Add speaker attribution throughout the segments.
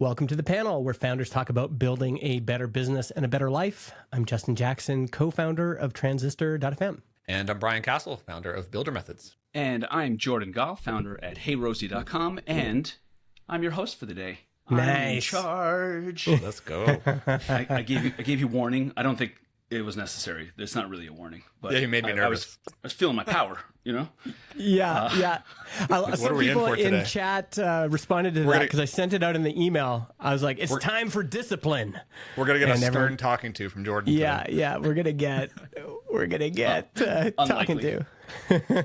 Speaker 1: Welcome to the panel where founders talk about building a better business and a better life. I'm Justin Jackson, co-founder of Transistor.fm.
Speaker 2: And I'm Brian Castle, founder of Builder Methods.
Speaker 3: And I'm Jordan Goff, founder at HeyRosie.com, and I'm your host for the day.
Speaker 1: Nice.
Speaker 3: I'm in charge.
Speaker 2: Let's go.
Speaker 3: I gave you warning. I don't think it was necessary. It's not really a warning. But
Speaker 2: Yeah, you made me nervous.
Speaker 3: I was feeling my power, you know?
Speaker 1: Yeah.
Speaker 2: What are we in
Speaker 1: people
Speaker 2: for today?
Speaker 1: Chat responded to that because I sent it out in the email. I was like, it's time for discipline.
Speaker 2: We're going to get
Speaker 1: And
Speaker 2: a
Speaker 1: everyone-
Speaker 2: stern talking to from Jordan.
Speaker 1: Yeah, we're gonna get talking to.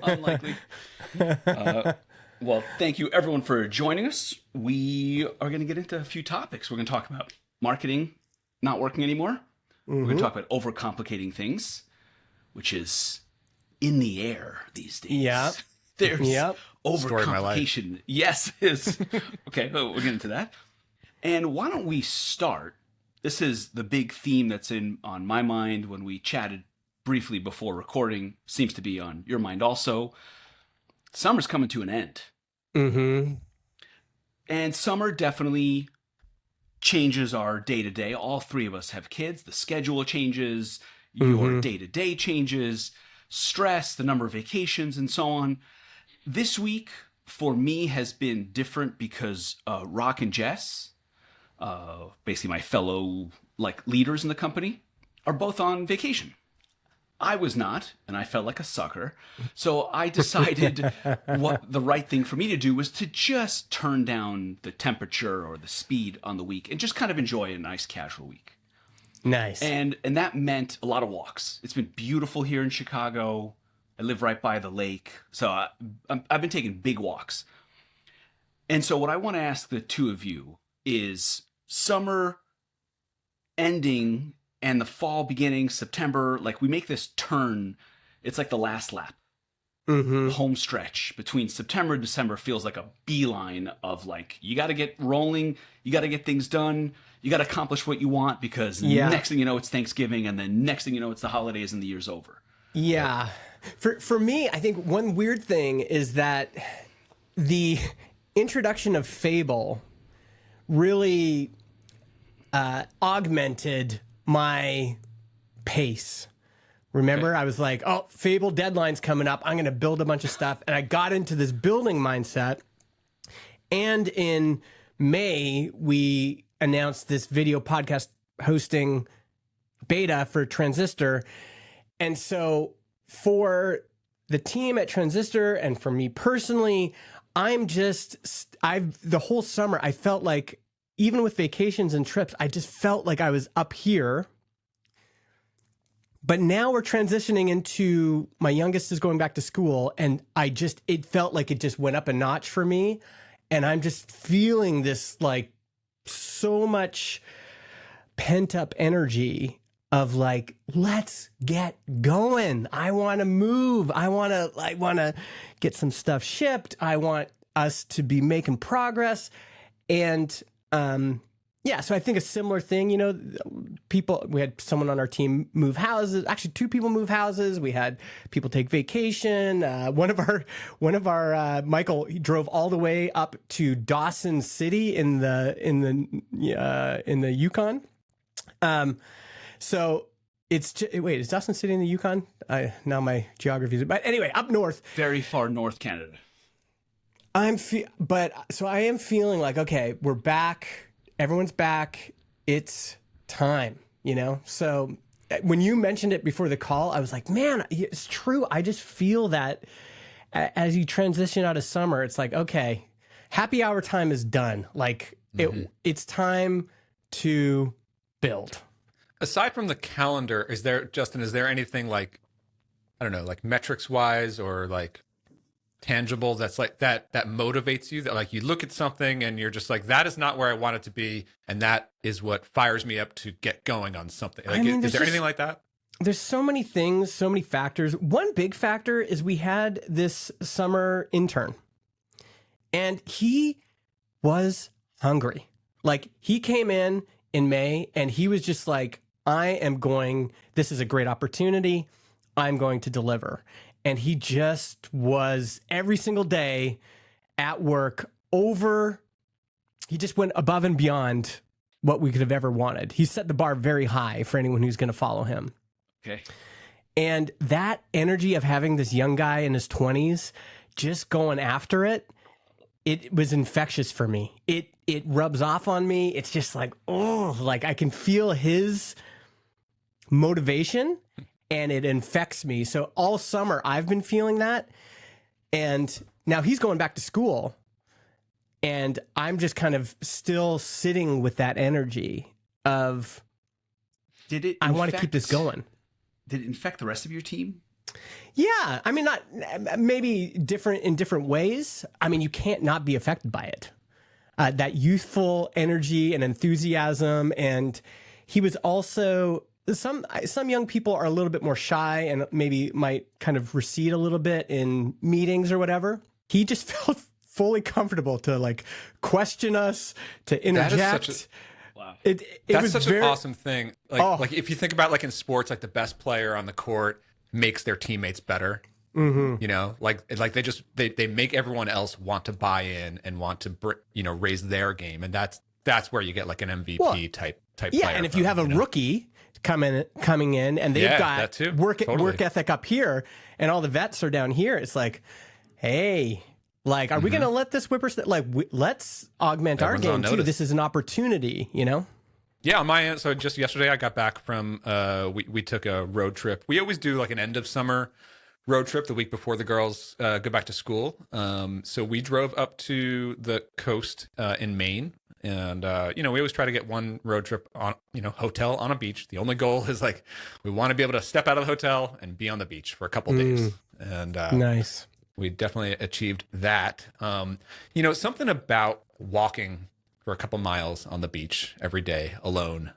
Speaker 3: Unlikely. Well, thank you everyone for joining us. We are going to get into a few topics. We're going to talk about marketing not working anymore. We're going to talk about overcomplicating things, which is in the air these days.
Speaker 1: Yeah.
Speaker 3: There's
Speaker 2: Story of my life.
Speaker 3: overcomplication. Yes, it is. Okay, we'll get into that. And why don't we start? This is the big theme that's on my mind when we chatted briefly before recording. Seems to be on your mind also. Summer's coming to an end.
Speaker 1: Mm-hmm.
Speaker 3: And summer definitely changes our day-to-day. All three of us have kids. The schedule changes. Your day-to-day changes. Stress, the number of vacations, and so on. This week, for me, has been different because Rock and Jess, basically my fellow leaders in the company, are both on vacation. I was not, and I felt like a sucker. So I decided what the right thing for me to do was to just turn down the temperature or the speed on the week and just kind of enjoy a nice casual week.
Speaker 1: Nice.
Speaker 3: And that meant a lot of walks. It's been beautiful here in Chicago. I live right by the lake. So I've been taking big walks. And so what I want to ask the two of you is summer ending and the fall beginning, September, we make this turn. It's like the last lap.
Speaker 1: Mm-hmm.
Speaker 3: The home stretch between September and December feels like a beeline of you got to get rolling. You got to get things done. You got to accomplish what you want because next thing you know, it's Thanksgiving. And then next thing you know, it's the holidays and the year's over.
Speaker 1: Yeah. For me, I think one weird thing is that the introduction of Fable really augmented my pace. Remember, I was like, oh, Fable deadline's coming up. I'm going to build a bunch of stuff. And I got into this building mindset. And in May, we announced this video podcast hosting beta for Transistor. And so for the team at Transistor and for me personally, the whole summer, I felt like, even with vacations and trips, I just felt like I was up here. But now we're transitioning into, my youngest is going back to school, and it felt like it just went up a notch for me. And I'm just feeling this so much pent up energy of let's get going. I want to move. I want to get some stuff shipped. I want us to be making progress. And so I think a similar thing, we had someone on our team move houses. Actually, two people move houses. We had people take vacation. One of our Michael, he drove all the way up to Dawson City in the Yukon. So is Dawson City in the Yukon? Now my geography is, but anyway, up north.
Speaker 3: Very far north Canada.
Speaker 1: I am feeling like, okay, we're back. Everyone's back. It's time, So when you mentioned it before the call, I was like, man, it's true. I just feel that as you transition out of summer, it's like, okay, happy hour time is done. It's time to build.
Speaker 2: Aside from the calendar, is there anything I don't know, metrics wise or tangible that's that motivates you, that you look at something and you're just that is not where I want it to be, and that is what fires me up to get going on something? Is there anything like that?
Speaker 1: There's so many things, so many factors. One big factor is we had this summer intern, and he was hungry. He came in May and he was just this is a great opportunity. I'm going to deliver. And he just was every single day at work over he just went above and beyond what we could have ever wanted. He set the bar very high for anyone who's going to follow him.
Speaker 3: Okay.
Speaker 1: And that energy of having this young guy in his 20s just going after it, it was infectious for me. It rubs off on me. It's just like, oh, like I can feel his motivation and it infects me. So all summer I've been feeling that. And now he's going back to school and I'm just kind of still sitting with that energy of, I want to keep this going.
Speaker 3: Did it infect the rest of your team?
Speaker 1: Yeah. I mean, not maybe different in different ways. I mean, you can't not be affected by it. That youthful energy and enthusiasm. And he was also, some young people are a little bit more shy and maybe might kind of recede a little bit in meetings or whatever. He just felt fully comfortable to like question us, to interject.
Speaker 3: Wow.
Speaker 2: That's such an awesome thing. Like if you think about like in sports, like the best player on the court makes their teammates better. Mm-hmm. You know, like they make everyone else want to buy in and want to raise their game, and that's where you get like an MVP type
Speaker 1: yeah,
Speaker 2: player.
Speaker 1: and if you have a rookie coming in and they've got work ethic up here, and all the vets are down here, it's like, hey. Like, are we going to let this let's augment our game too. This is an opportunity, you know?
Speaker 2: Yeah, on my end. So just yesterday I got back from, we took a road trip. We always do like an end of summer road trip the week before the girls go back to school. So we drove up to the coast in Maine. And, we always try to get one road trip on, hotel on a beach. The only goal is like, we want to be able to step out of the hotel and be on the beach for a couple days. And
Speaker 1: nice.
Speaker 2: We definitely achieved that. Something about walking for a couple miles on the beach every day alone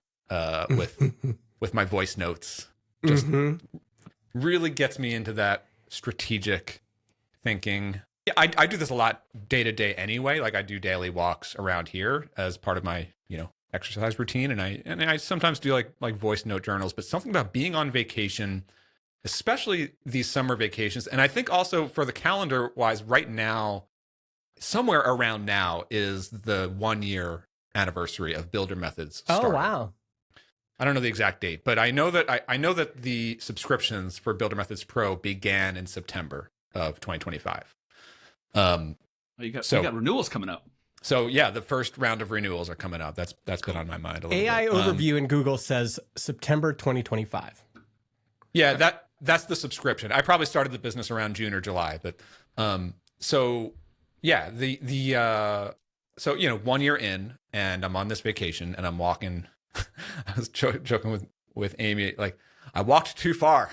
Speaker 2: with my voice notes just really gets me into that strategic thinking. Yeah, I do this a lot day to day anyway. Like I do daily walks around here as part of my, exercise routine. And I sometimes do like voice note journals, but something about being on vacation, especially these summer vacations. And I think also for the calendar wise, right now, somewhere around now is the 1 year anniversary of Builder Methods starting.
Speaker 1: Oh, wow.
Speaker 2: I don't know the exact date, but I know that the subscriptions for Builder Methods Pro began in September of 2025.
Speaker 3: You got renewals coming up.
Speaker 2: So yeah, the first round of renewals are coming up. That's been on my mind a little bit.
Speaker 1: AI overview in Google says September 2025.
Speaker 2: Yeah, that's the subscription. I probably started the business around June or July, but so yeah, so 1 year in, and I'm on this vacation, and I'm walking. I was joking with Amy, like I walked too far.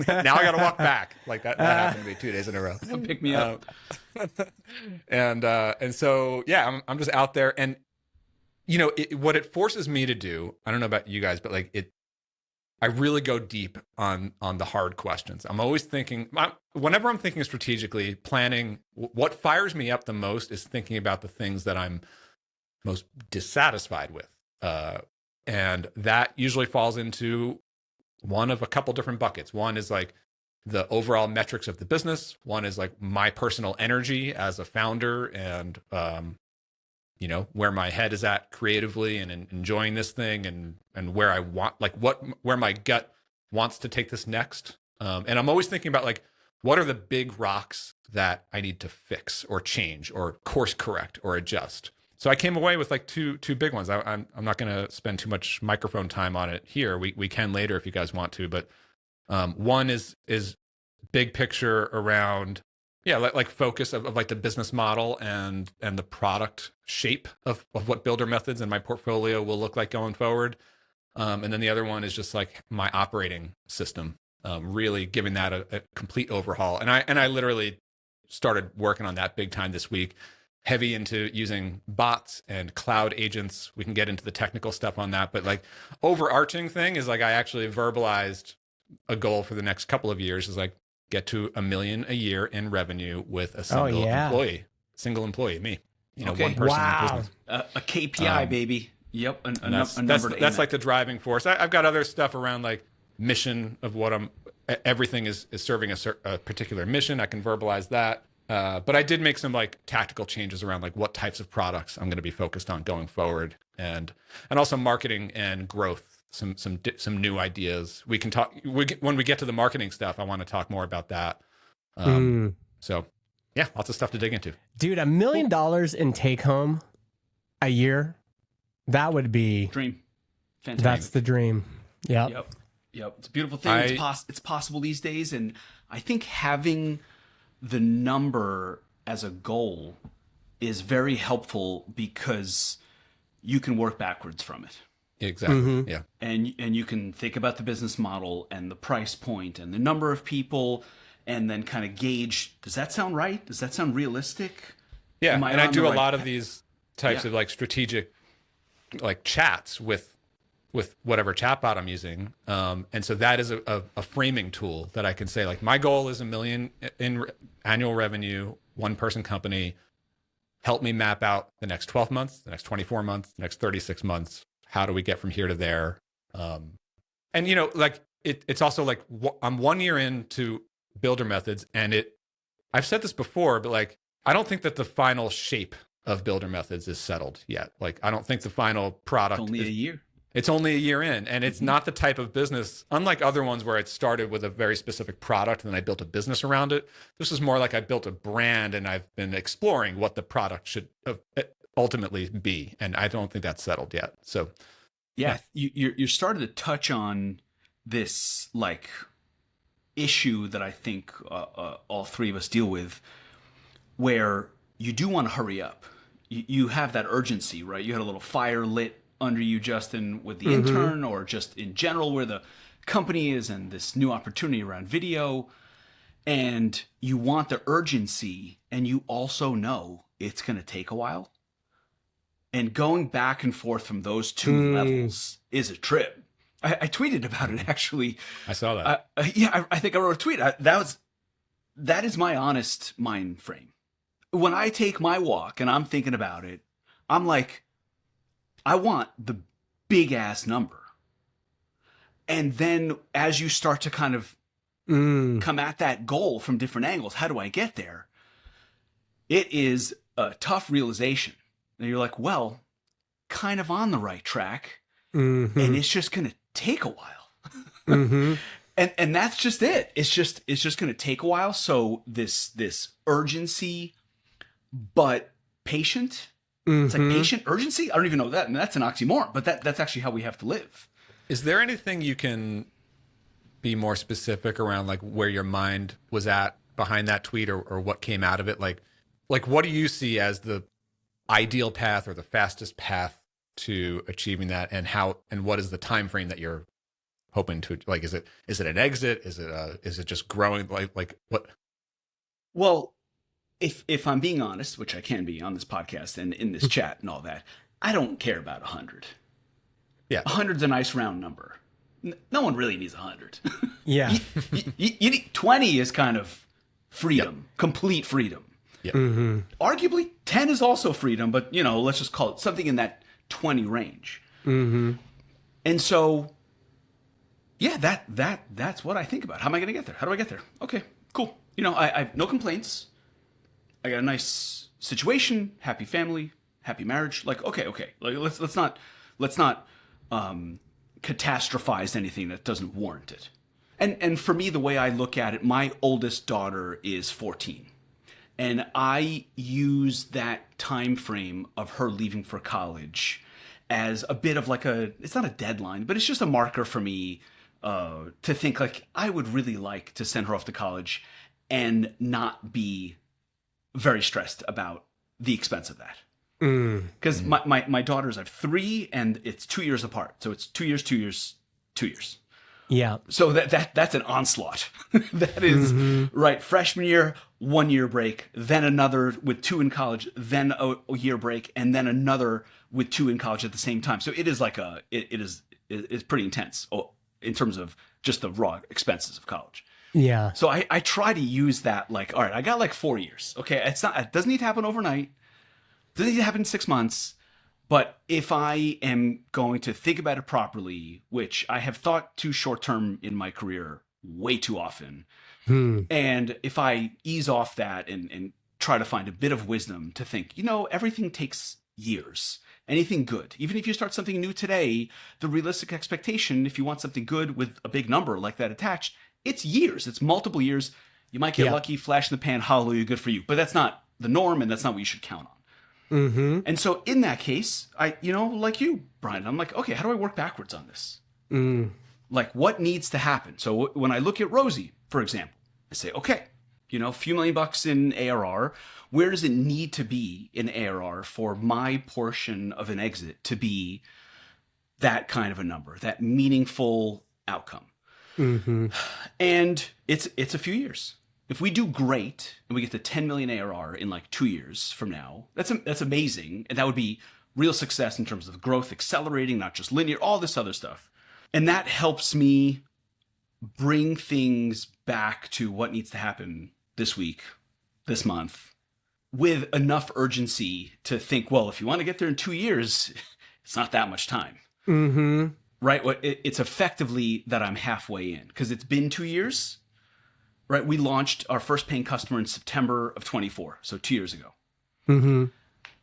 Speaker 2: Now I got to walk back. Like that happened to me 2 days in a row.
Speaker 3: Pick me up.
Speaker 2: And so yeah, I'm just out there, and what it forces me to do. I don't know about you guys, but like I really go deep on the hard questions. I'm always thinking, whenever I'm thinking strategically, planning, what fires me up the most is thinking about the things that I'm most dissatisfied with. And that usually falls into one of a couple different buckets. One is like the overall metrics of the business. One is like my personal energy as a founder and, where my head is at creatively and enjoying this thing and where I want, like where my gut wants to take this next. And I'm always thinking about like, what are the big rocks that I need to fix or change or course correct or adjust? So I came away with like two big ones. I'm not going to spend too much microphone time on it here. We can later if you guys want to, but one is big picture around like focus of like the business model and the product shape of what Builder Methods and my portfolio will look like going forward. And then the other one is just like my operating system, really giving that a complete overhaul. And I literally started working on that big time this week. Heavy into using bots and cloud agents. We can get into the technical stuff on that, but like overarching thing is like I actually verbalized a goal for the next couple of years is like get to $1 million a year in revenue with a single employee, me. One person in the business.
Speaker 3: A KPI, baby. Yep, a number.
Speaker 2: That's like the driving force. I've got other stuff around like mission of what everything is serving a particular mission. I can verbalize that. But I did make some like tactical changes around like what types of products I'm going to be focused on going forward, and also marketing and growth. Some new ideas. We can talk when we get to the marketing stuff. I want to talk more about that. So yeah, lots of stuff to dig into.
Speaker 1: Dude, $1 million in take home a year, that would be
Speaker 3: Dream. Fantastic.
Speaker 1: That's the dream. Yeah.
Speaker 3: Yep. It's a beautiful thing. It's possible these days. And I think having the number as a goal is very helpful because you can work backwards from it.
Speaker 2: Exactly. Yeah.
Speaker 3: And you can think about the business model and the price point and the number of people, and then kind of gauge, does that sound right? Does that sound realistic?
Speaker 2: Yeah. And I do a lot of these types of like strategic like chats with whatever chatbot I'm using. And so that is a framing tool that I can say, like, my goal is $1 million in annual revenue, one person company. Help me map out the next 12 months, the next 24 months, the next 36 months. How do we get from here to there? And, you know, like it's also like I'm 1 year into Builder Methods, and I've said this before, but like, I don't think that the final shape of Builder Methods is settled yet. Like, I don't think the final product
Speaker 3: It's only a year.
Speaker 2: It's only a year in, and it's not the type of business, unlike other ones where it started with a very specific product and then I built a business around it. This is more like I built a brand and I've been exploring what the product should ultimately be. And I don't think that's settled yet. So
Speaker 3: yeah. You're starting to touch on this like issue that I think all three of us deal with, where you do want to hurry up. You have that urgency, right? You had a little fire lit under you, Justin, with the intern, or just in general where the company is and this new opportunity around video. And you want the urgency, and you also know it's going to take a while. And going back and forth from those two levels is a trip. I tweeted about it, actually.
Speaker 2: I saw that.
Speaker 3: I think I wrote a tweet. That is my honest mind frame. When I take my walk and I'm thinking about it, I'm like, I want the big ass number. And then as you start to kind of come at that goal from different angles, how do I get there? It is a tough realization. And you're like, well, kind of on the right track. And it's just going to take a while. And that's just it. It's just going to take a while. So this urgency, but patient. It's like patient urgency. I don't even know that. And that's an oxymoron, but that's actually how we have to live.
Speaker 2: Is there anything you can be more specific around, like where your mind was at behind that tweet, or what came out of it? Like what do you see as the ideal path or the fastest path to achieving that, and what is the time frame that you're hoping to, like, is it an exit? Is it just growing? Like what?
Speaker 3: Well, if I'm being honest, which I can be on this podcast and in this chat and all that, I don't care about 100.
Speaker 2: Yeah.
Speaker 3: 100's a nice round number. No one really needs 100.
Speaker 1: Yeah.
Speaker 3: you need 20 is kind of freedom, complete freedom.
Speaker 2: Yeah.
Speaker 3: Arguably 10 is also freedom, but let's just call it something in that 20 range. And so, yeah, that's what I think about. How am I going to get there? How do I get there? Okay, cool. I have no complaints. I got a nice situation, happy family, happy marriage. Like, okay. Like, let's not catastrophize anything that doesn't warrant it. And for me, the way I look at it, my oldest daughter is 14. And I use that time frame of her leaving for college as a bit of like it's not a deadline, but it's just a marker for me to think like I would really like to send her off to college and not be very stressed about the expense of that. Because my daughters have 3 and it's 2 years apart. So it's 2 years, 2 years, 2 years.
Speaker 1: Yeah.
Speaker 3: So that's an onslaught. That is right. Freshman year, 1 year break, then another with 2 in college, then a year break, and then another with 2 in college at the same time. So it is like it's pretty intense in terms of just the raw expenses of college.
Speaker 1: Yeah.
Speaker 3: So I try to use that like, all right, I got like 4 years. Okay. It doesn't need to happen overnight. Doesn't need to happen in 6 months. But if I am going to think about it properly, which I have thought too short term in my career way too often, and if I ease off that and try to find a bit of wisdom to think, everything takes years. Anything good, even if you start something new today, the realistic expectation, if you want something good with a big number like that attached, it's years. It's multiple years. You might get lucky, flash in the pan, hallelujah, good for you. But that's not the norm, and that's not what you should count on.
Speaker 1: Mm-hmm.
Speaker 3: And so in that case, I, like you, Brian, I'm like, okay, how do I work backwards on this? Like, what needs to happen? So when I look at Rosie, for example, I say, okay, a few $1 million in ARR. Where does it need to be in ARR for my portion of an exit to be that kind of a number, that meaningful outcome?
Speaker 1: Mm-hmm.
Speaker 3: And it's a few years. If we do great and we get to 10 million ARR in like 2 years from now, that's amazing. And that would be real success in terms of growth accelerating, not just linear, all this other stuff. And that helps me bring things back to what needs to happen this week, this month, with enough urgency to think, well, if you want to get there in 2 years, it's not that much time.
Speaker 1: Mm-hmm.
Speaker 3: Right? It's effectively that I'm halfway in because it's been 2 years. Right? We launched our first paying customer in September of 24, so 2 years ago.
Speaker 1: Mm-hmm.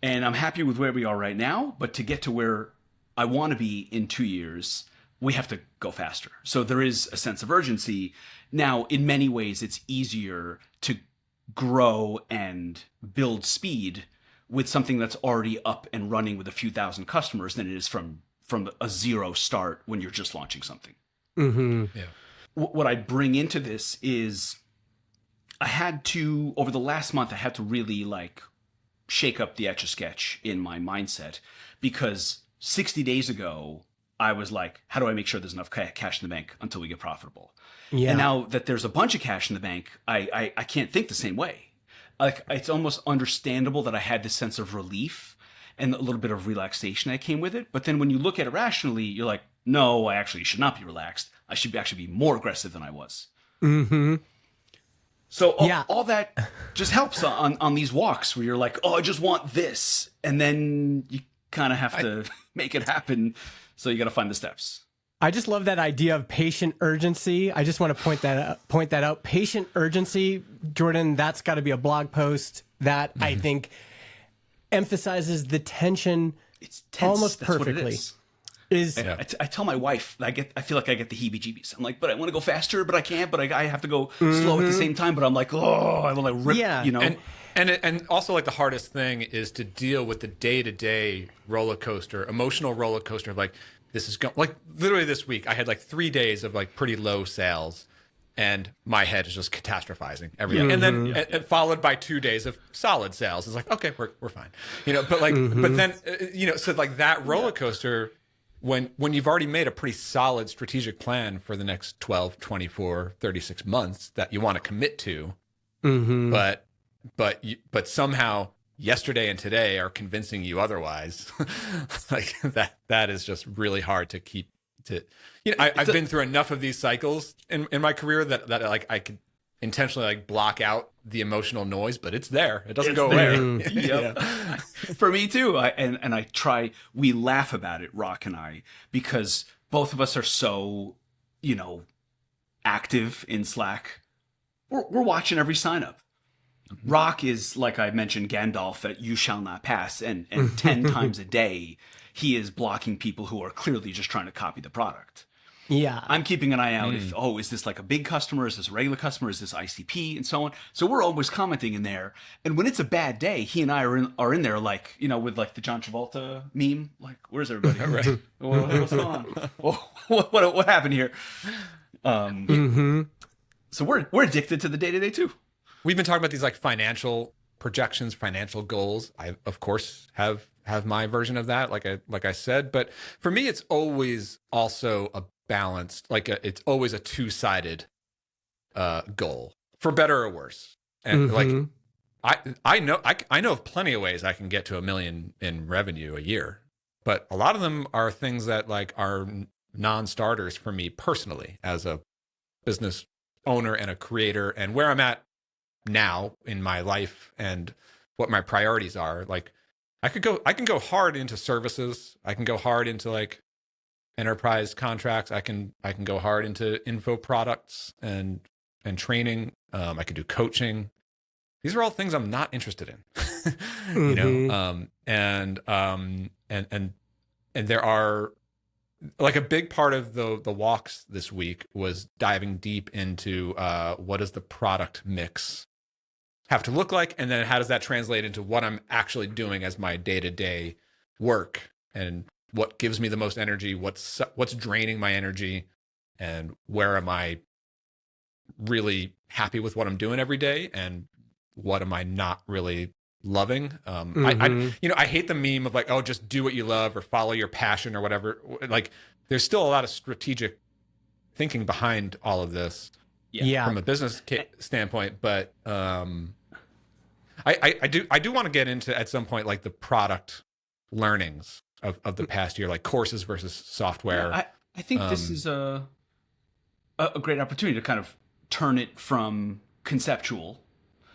Speaker 3: And I'm happy with where we are right now, but to get to where I want to be in 2 years, we have to go faster. So there is a sense of urgency. Now, in many ways, it's easier to grow and build speed with something that's already up and running with a few thousand customers than it is from a zero start when you're just launching something.
Speaker 1: Mm-hmm.
Speaker 2: Yeah.
Speaker 3: What I bring into this is I had to, over the last month, I had to really like shake up the Etch-a-Sketch in my mindset because 60 days ago, I was like, how do I make sure there's enough cash in the bank until we get profitable?
Speaker 1: Yeah.
Speaker 3: And now that there's a bunch of cash in the bank, I can't think the same way. Like, it's almost understandable that I had this sense of relief and a little bit of relaxation that came with it. But then when you look at it rationally, you're like, no, I actually should not be relaxed. I should actually be more aggressive than I was.
Speaker 1: Mm-hmm.
Speaker 3: So all that just helps on these walks where you're like, oh, I just want this. And then you kind of have to make it happen. So you got to find the steps.
Speaker 1: I just love that idea of patient urgency. I just want to point that out. Patient urgency, Jordan, that's got to be a blog post that I think emphasizes the tension
Speaker 3: It's tense.
Speaker 1: almost
Speaker 3: That's what it
Speaker 1: perfectly.
Speaker 3: is. I tell my wife, I feel like I get the heebie-jeebies. I'm like, but I want to go faster, but I can't. But I have to go slow at the same time. But I'm like, oh, I want to rip.
Speaker 1: Yeah.
Speaker 2: And also like the hardest thing is to deal with the day-to-day roller coaster, emotional roller coaster of like, this is going, like literally this week I had like 3 days of like pretty low sales and my head is just catastrophizing everything. And then and followed by 2 days of solid sales. It's like, okay, we're fine. But like, but then, so like that roller coaster, when you've already made a pretty solid strategic plan for the next 12, 24, 36 months that you want to commit to, but somehow yesterday and today are convincing you otherwise. Like that is just really hard to keep to, I've been through enough of these cycles in my career that like I could intentionally like block out the emotional noise, but it's there. It doesn't go away.
Speaker 3: Yep. For me too. I try, we laugh about it, Rock and I, because both of us are so, active in Slack. We're watching every sign up. Rock is, like I mentioned, Gandalf at You Shall Not Pass, and 10 times a day, he is blocking people who are clearly just trying to copy the product.
Speaker 1: Yeah.
Speaker 3: I'm keeping an eye out if, is this like a big customer? Is this a regular customer? Is this ICP? And so on. So we're always commenting in there. And when it's a bad day, he and I are in there like, with like the John Travolta meme. Like, where's everybody?
Speaker 2: Right.
Speaker 3: What's going on? What happened here? So we're addicted to the day-to-day too.
Speaker 2: We've been talking about these like financial projections, financial goals. I of course have my version of that, like I said, but for me, it's always also a balanced, it's always a two-sided goal, for better or worse. And I know of plenty of ways I can get to $1 million in revenue a year, but a lot of them are things that like are non-starters for me personally as a business owner and a creator, and where I'm at now in my life and what my priorities are. Like I can go hard into services. I can go hard into like enterprise contracts. I can go hard into info products and training. I could do coaching. these are all things I'm not interested in. And there are, like, a big part of the walks this week was diving deep into what does the product mix have to look like, and then how does that translate into what I'm actually doing as my day-to-day work, and what gives me the most energy, what's draining my energy, and where am I really happy with what I'm doing every day, and what am I not really loving. I hate the meme of like, oh, just do what you love or follow your passion or whatever. Like, there's still a lot of strategic thinking behind all of this from a business standpoint, but I do want to get into at some point like the product learnings of the past year, like courses versus software.
Speaker 3: I think this is a great opportunity to kind of turn it from conceptual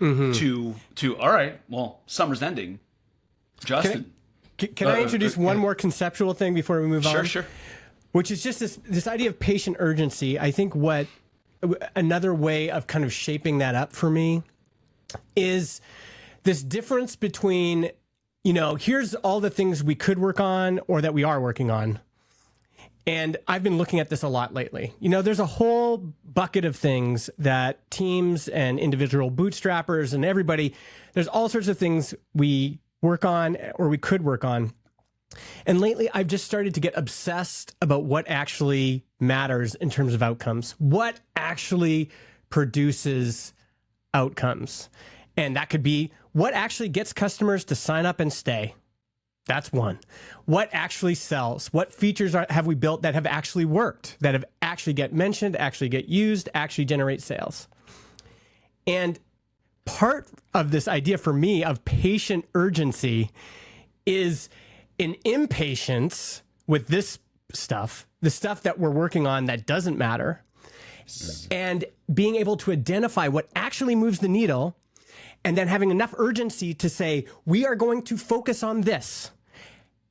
Speaker 3: to all right, well, summer's ending. Justin,
Speaker 1: can I introduce one more conceptual thing before we move on?
Speaker 3: Sure.
Speaker 1: Which is just this idea of patient urgency. I think what another way of kind of shaping that up for me is this difference between, here's all the things we could work on or that we are working on. And I've been looking at this a lot lately. There's a whole bucket of things that teams and individual bootstrappers and everybody, there's all sorts of things we work on or we could work on. And lately, I've just started to get obsessed about what actually matters in terms of outcomes, what actually produces outcomes. And that could be what actually gets customers to sign up and stay. That's one. What actually sells? What features have we built that have actually worked, that have actually get mentioned, actually get used, actually generate sales? And part of this idea for me of patient urgency is an impatience with this stuff, the stuff that we're working on that doesn't matter, and being able to identify what actually moves the needle, and then having enough urgency to say, we are going to focus on this,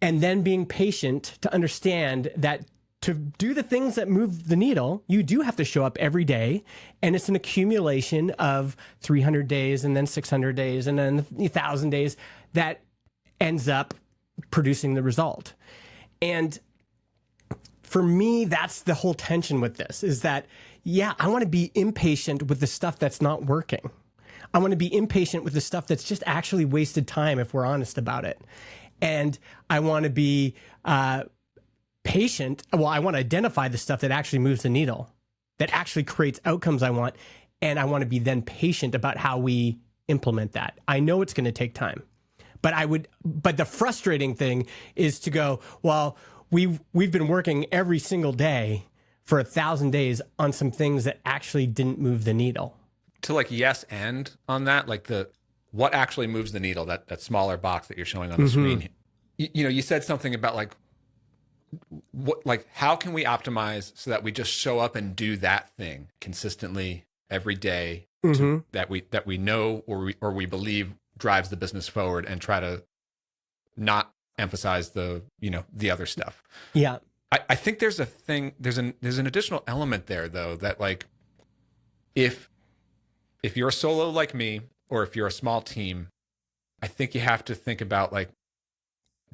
Speaker 1: and then being patient to understand that to do the things that move the needle, you do have to show up every day, and it's an accumulation of 300 days and then 600 days and then 1,000 days that ends up producing the result. And for me, that's the whole tension with this, is that, I want to be impatient with the stuff that's not working. I want to be impatient with the stuff that's just actually wasted time, if we're honest about it. And I want to be patient. Well, I want to identify the stuff that actually moves the needle, that actually creates outcomes I want. And I want to be then patient about how we implement that. I know it's going to take time. But the frustrating thing is to go, well, we've been working every single day for 1,000 days on some things that actually didn't move the needle.
Speaker 2: To like and on that, like what actually moves the needle, that smaller box that you're showing on the screen. You said something about how can we optimize so that we just show up and do that thing consistently every day that we know or we believe drives the business forward, and try to not emphasize the other stuff.
Speaker 1: Yeah.
Speaker 2: I think there's an additional element there though, that like if you're a solo like me, or if you're a small team, I think you have to think about like,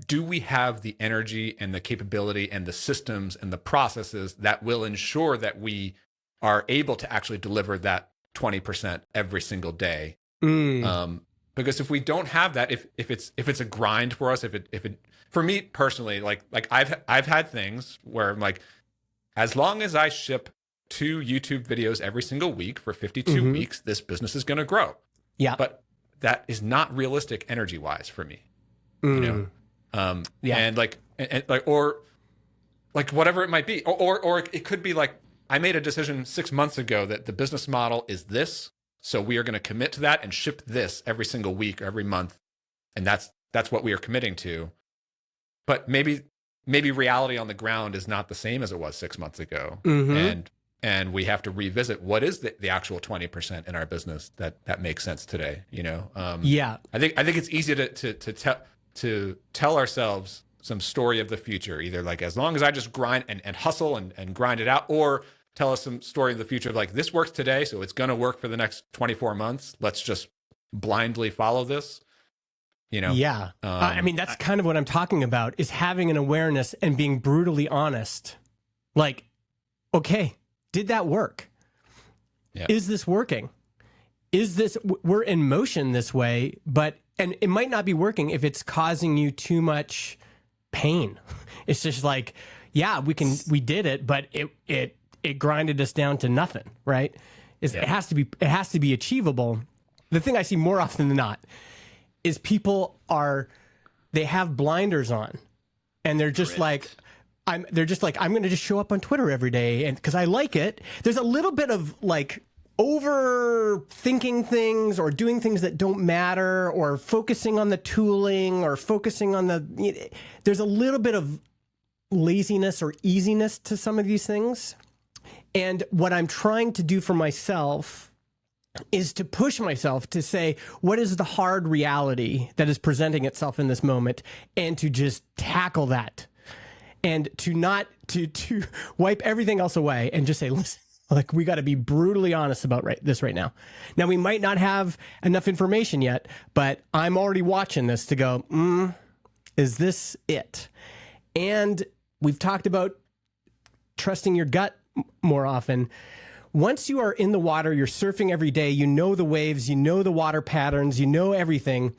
Speaker 2: do we have the energy and the capability and the systems and the processes that will ensure that we are able to actually deliver that 20% every single day? Because if we don't have that, if it's a grind for us, if it for me personally, like I've had things where I'm like, as long as I ship 2 YouTube videos every single week for 52 weeks, this business is going to grow. Yeah. But that is not realistic energy wise for me. And or whatever it might be, or it could be like, I made a decision 6 months ago that the business model is this. So we are going to commit to that and ship this every single week or every month. And that's what we are committing to. But maybe reality on the ground is not the same as it was 6 months ago. And we have to revisit what is the actual 20% in our business that makes sense today. I think it's easy to tell ourselves some story of the future, either like, as long as I just grind and hustle and grind it out, or tell us some story of the future of like, this works today, so it's going to work for the next 24 months. Let's just blindly follow this, you know?
Speaker 1: Yeah. I mean, that's kind of what I'm talking about, is having an awareness and being brutally honest. Like, okay, did that work?
Speaker 2: Yeah.
Speaker 1: Is this working? Is this, we're in motion this way, and it might not be working if it's causing you too much pain. It's just like, yeah, we did it, but it grinded us down to nothing, right? It has to be achievable. The thing I see more often than not is people they have blinders on, and they're just like, I'm going to just show up on Twitter every day, and because I like it. There's a little bit of like overthinking things, or doing things that don't matter, or focusing on the tooling, or focusing on there's a little bit of laziness or easiness to some of these things. And what I'm trying to do for myself is to push myself to say, what is the hard reality that is presenting itself in this moment, and to just tackle that, and to not to wipe everything else away and just say, listen, like, we got to be brutally honest about this right now. Now, we might not have enough information yet, but I'm already watching this to go, is this it? And we've talked about trusting your gut more often. Once you are in the water, you're surfing every day, you know the waves, you know the water patterns, you know everything.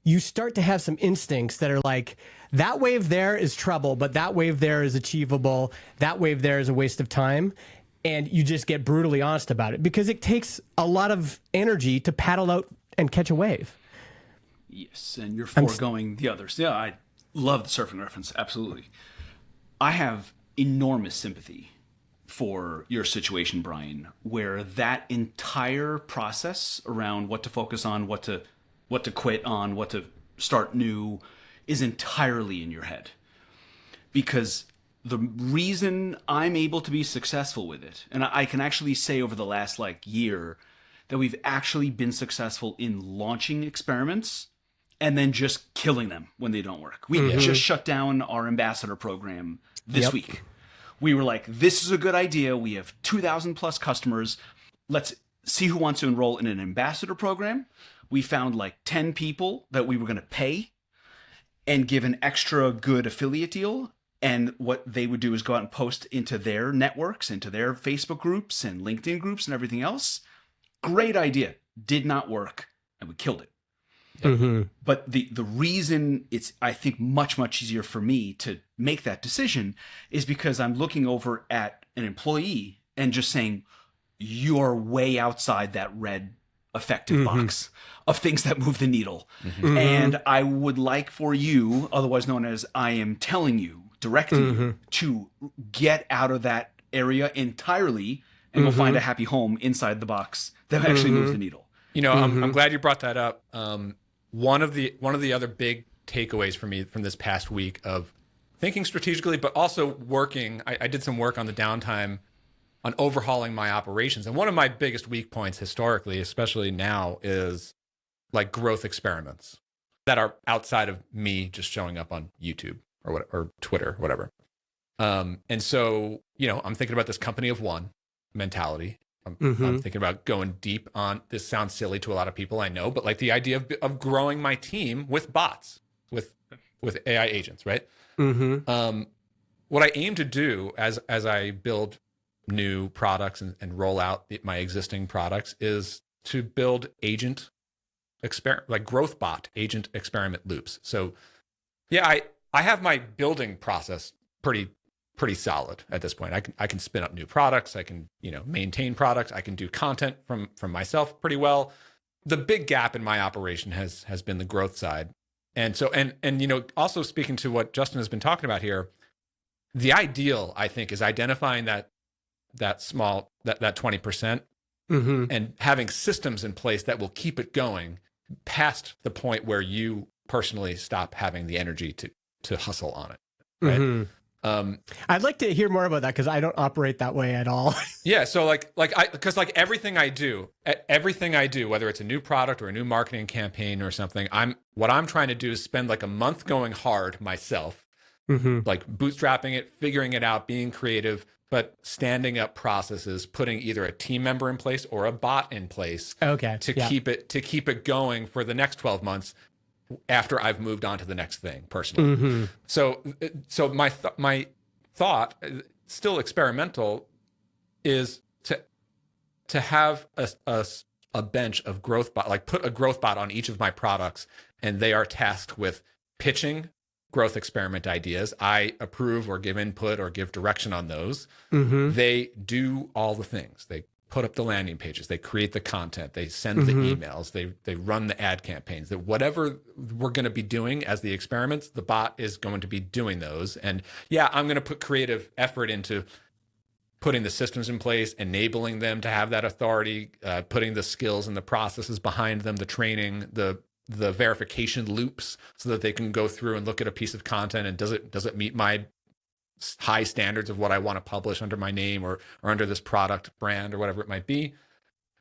Speaker 1: You start to have some instincts that are like, that wave there is trouble, but that wave there is achievable. That wave there is a waste of time. And you just get brutally honest about it, because it takes a lot of energy to paddle out and catch a wave.
Speaker 3: Yes, and you're foregoing the others. Yeah, I love the surfing reference. Absolutely. I have enormous sympathy for your situation, Brian, where that entire process around what to focus on, what to quit on, what to start new, is entirely in your head. Because the reason I'm able to be successful with it, and I can actually say over the last year that we've actually been successful in launching experiments and then just killing them when they don't work. We just shut down our ambassador program this week. We were like, this is a good idea. We have 2,000 plus customers. Let's see who wants to enroll in an ambassador program. We found 10 people that we were going to pay and give an extra good affiliate deal. And what they would do is go out and post into their networks, into their Facebook groups and LinkedIn groups and everything else. Great idea. Did not work. And we killed it. But the reason it's, I think, much, much easier for me to make that decision is because I'm looking over at an employee and just saying, you're way outside that red effective box of things that move the needle. And I would like for you, otherwise known as I am telling you, directing you, to get out of that area entirely and go find a happy home inside the box that actually moves the needle.
Speaker 2: You know, I'm glad you brought that up. One of the other big takeaways for me from this past week of thinking strategically, but also working, I did some work on the downtime on overhauling my operations. And one of my biggest weak points historically, especially now, is growth experiments that are outside of me just showing up on YouTube or Twitter, whatever. And so, I'm thinking about this company of one mentality. I'm thinking about going deep on, this sounds silly to a lot of people, I know, but the idea of growing my team with bots, with AI agents, right? What I aim to do as I build new products and roll out my existing products is to build growth bot agent experiment loops. So yeah, I have my building process pretty solid at this point. I can spin up new products. I can, maintain products. I can do content from myself pretty well. The big gap in my operation has been the growth side. And so, and also speaking to what Justin has been talking about here, the ideal, I think, is identifying that 20% and having systems in place that will keep it going past the point where you personally stop having the energy to hustle on it. Right.
Speaker 1: I'd like to hear more about that, because I don't operate that way at all.
Speaker 2: Yeah. So because everything I do, whether it's a new product or a new marketing campaign or something, what I'm trying to do is spend a month going hard myself, bootstrapping it, figuring it out, being creative, but standing up processes, putting either a team member in place or a bot in place
Speaker 1: Okay.
Speaker 2: to
Speaker 1: Yeah.
Speaker 2: keep it going for the next 12 months after I've moved on to the next thing personally.
Speaker 1: Mm-hmm.
Speaker 2: So my thought, still experimental, is to have a bench of growth bot, like put a growth bot on each of my products, and they are tasked with pitching growth experiment ideas. I approve or give input or give direction on those.
Speaker 1: Mm-hmm.
Speaker 2: They do all the things. They put up the landing pages, they create the content, they send the emails, they run the ad campaigns. That whatever we're going to be doing as the experiments, the bot is going to be doing those. And yeah, I'm going to put creative effort into putting the systems in place, enabling them to have that authority, putting the skills and the processes behind them, the training, the verification loops, so that they can go through and look at a piece of content and does it meet my high standards of what I want to publish under my name or under this product brand or whatever it might be.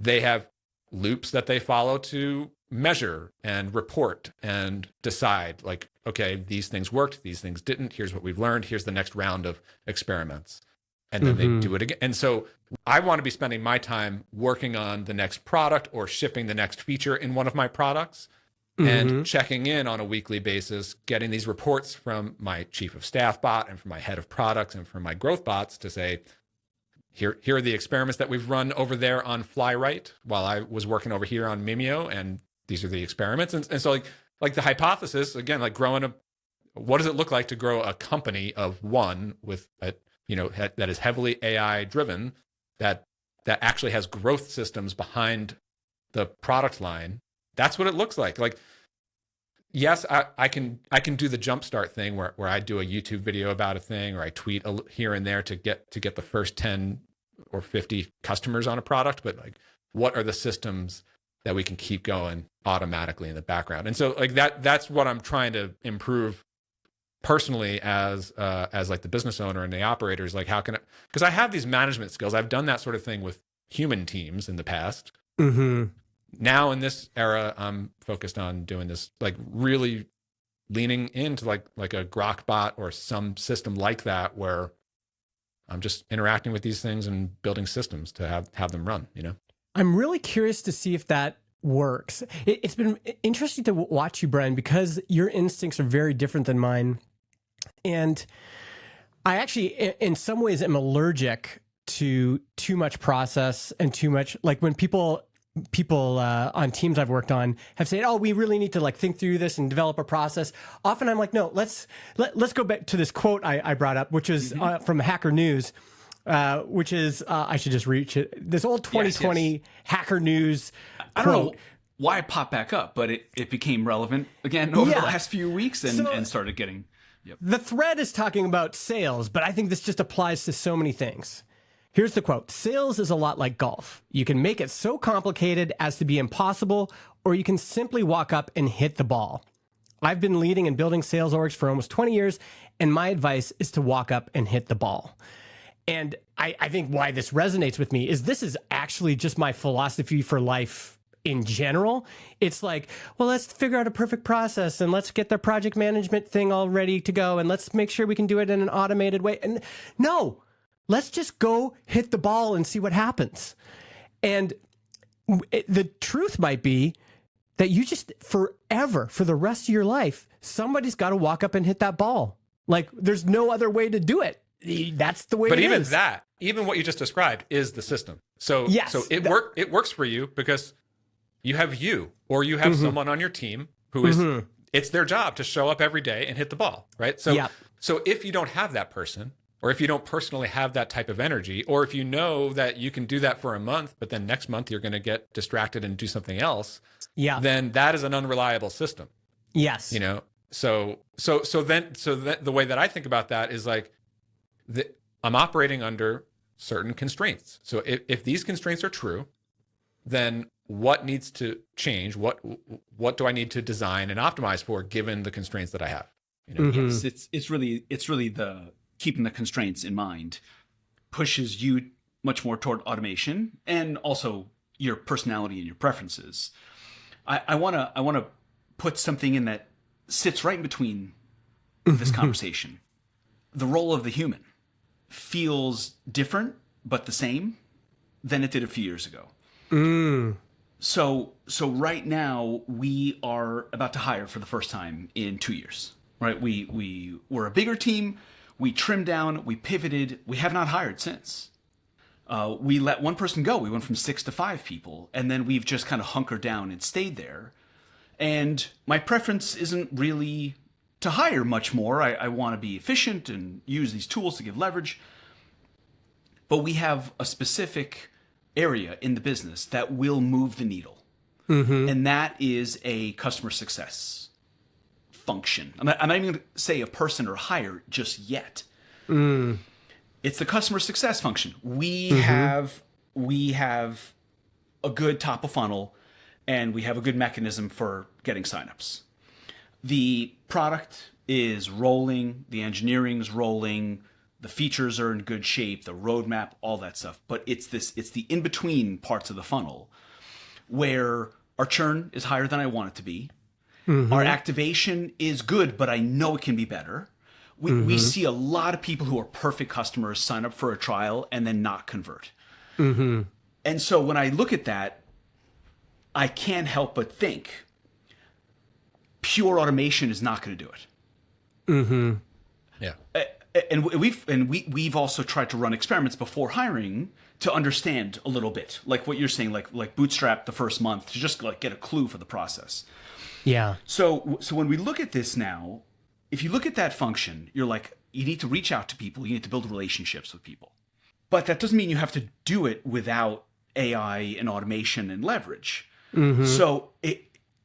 Speaker 2: They have loops that they follow to measure and report and decide, like, okay, these things worked, these things didn't. Here's what we've learned. Here's the next round of experiments. And then they do it again. And so I want to be spending my time working on the next product or shipping the next feature in one of my products and checking in on a weekly basis, getting these reports from my chief of staff bot and from my head of products and from my growth bots to say, here are the experiments that we've run over there on Flywrite while I was working over here on Mimeo, and these are the experiments. And so like the hypothesis, again, like what does it look like to grow a company of one with a, that is heavily AI driven, that actually has growth systems behind the product line? That's what it looks like. Like, yes, I can do the jumpstart thing where I do a YouTube video about a thing, or I tweet here and there to get the first 10 or 50 customers on a product. But like, what are the systems that we can keep going automatically in the background? And so like that's what I'm trying to improve personally as like the business owner and the operators. Like, how can because I have these management skills. I've done that sort of thing with human teams in the past. Now in this era, I'm focused on doing this, like really leaning into like a Grok bot or some system like that, where I'm just interacting with these things and building systems to have them run,
Speaker 1: I'm really curious to see if that works. It's been interesting to watch you, Brian, because your instincts are very different than mine. And I actually, in some ways, am allergic to too much process and too much, like when people on teams I've worked on have said, "Oh, we really need to like think through this and develop a process." Often I'm like, "No, let's go back to this quote I brought up, which is from Hacker News, which is I should just reach it. This old 2020 Hacker News
Speaker 3: I don't know why it popped back up, but it became relevant again over the last few weeks and started getting. Yep.
Speaker 1: The thread is talking about sales, but I think this just applies to so many things. Here's the quote: "Sales is a lot like golf. You can make it so complicated as to be impossible, or you can simply walk up and hit the ball. I've been leading and building sales orgs for almost 20 years, and my advice is to walk up and hit the ball." And I think why this resonates with me is this is actually just my philosophy for life in general. It's like, well, let's figure out a perfect process and let's get the project management thing all ready to go and let's make sure we can do it in an automated way. And no, let's just go hit the ball and see what happens. And the truth might be that you just forever, for the rest of your life, somebody's got to walk up and hit that ball. Like, there's no other way to do it. That's the way it is.
Speaker 2: But even what you just described is the system. So, it works for you because you have or you have someone on your team who is, it's their job to show up every day and hit the ball, right? So, so if you don't have that person, or if you don't personally have that type of energy, or if you know that you can do that for a month, but then next month you're going to get distracted and do something else, then that is an unreliable system.
Speaker 1: Yes.
Speaker 2: So then the way that I think about that is like, I'm operating under certain constraints. So if these constraints are true, then what needs to change? What do I need to design and optimize for, given the constraints that I have?
Speaker 3: Yes, it's really the keeping the constraints in mind pushes you much more toward automation and also your personality and your preferences. I want to put something in that sits right in between this conversation: the role of the human. feels different but the same than it did a few years ago. So right now we are about to hire for the first time in 2 years. Right? We were a bigger team. We trimmed down. We pivoted. We have not hired since. We let one person go. We went from 6 to 5 people, and then we've just kind of hunkered down and stayed there. And my preference isn't really to hire much more. I want to be efficient and use these tools to give leverage. But we have a specific area in the business that will move the needle. And that is a customer success function. I'm not even going to say a person or hire just yet. It's the customer success function. We have a good top of funnel, and we have a good mechanism for getting signups. The product is rolling, the engineering's rolling, the features are in good shape, the roadmap, all that stuff. But it's the in-between parts of the funnel where our churn is higher than I want it to be. Our activation is good, but I know it can be better. We see a lot of people who are perfect customers sign up for a trial and then not convert. And so when I look at that, I can't help but think pure automation is not going to do it.
Speaker 2: Yeah.
Speaker 3: And we've also tried to run experiments before hiring to understand a little bit, like what you're saying, like bootstrap the first month to just like get a clue for the process.
Speaker 1: Yeah.
Speaker 3: So when we look at this now, if you look at that function, you're like, you need to reach out to people, you need to build relationships with people. But that doesn't mean you have to do it without AI and automation and leverage. So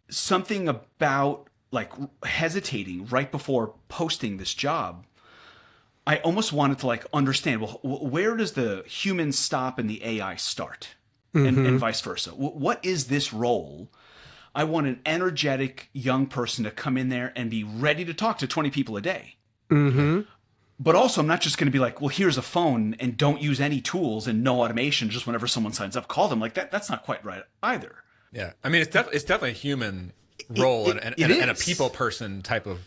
Speaker 3: something about like hesitating right before posting this job, I almost wanted to like understand, well, where does the human stop and the AI start? And vice versa. What is this role? I want an energetic young person to come in there and be ready to talk to 20 people a day. But also, I'm not just going to be like, well, here's a phone and don't use any tools and no automation. Just whenever someone signs up, call them. Like that's not quite right either.
Speaker 2: Yeah. I mean, it's definitely a human role and a people person type of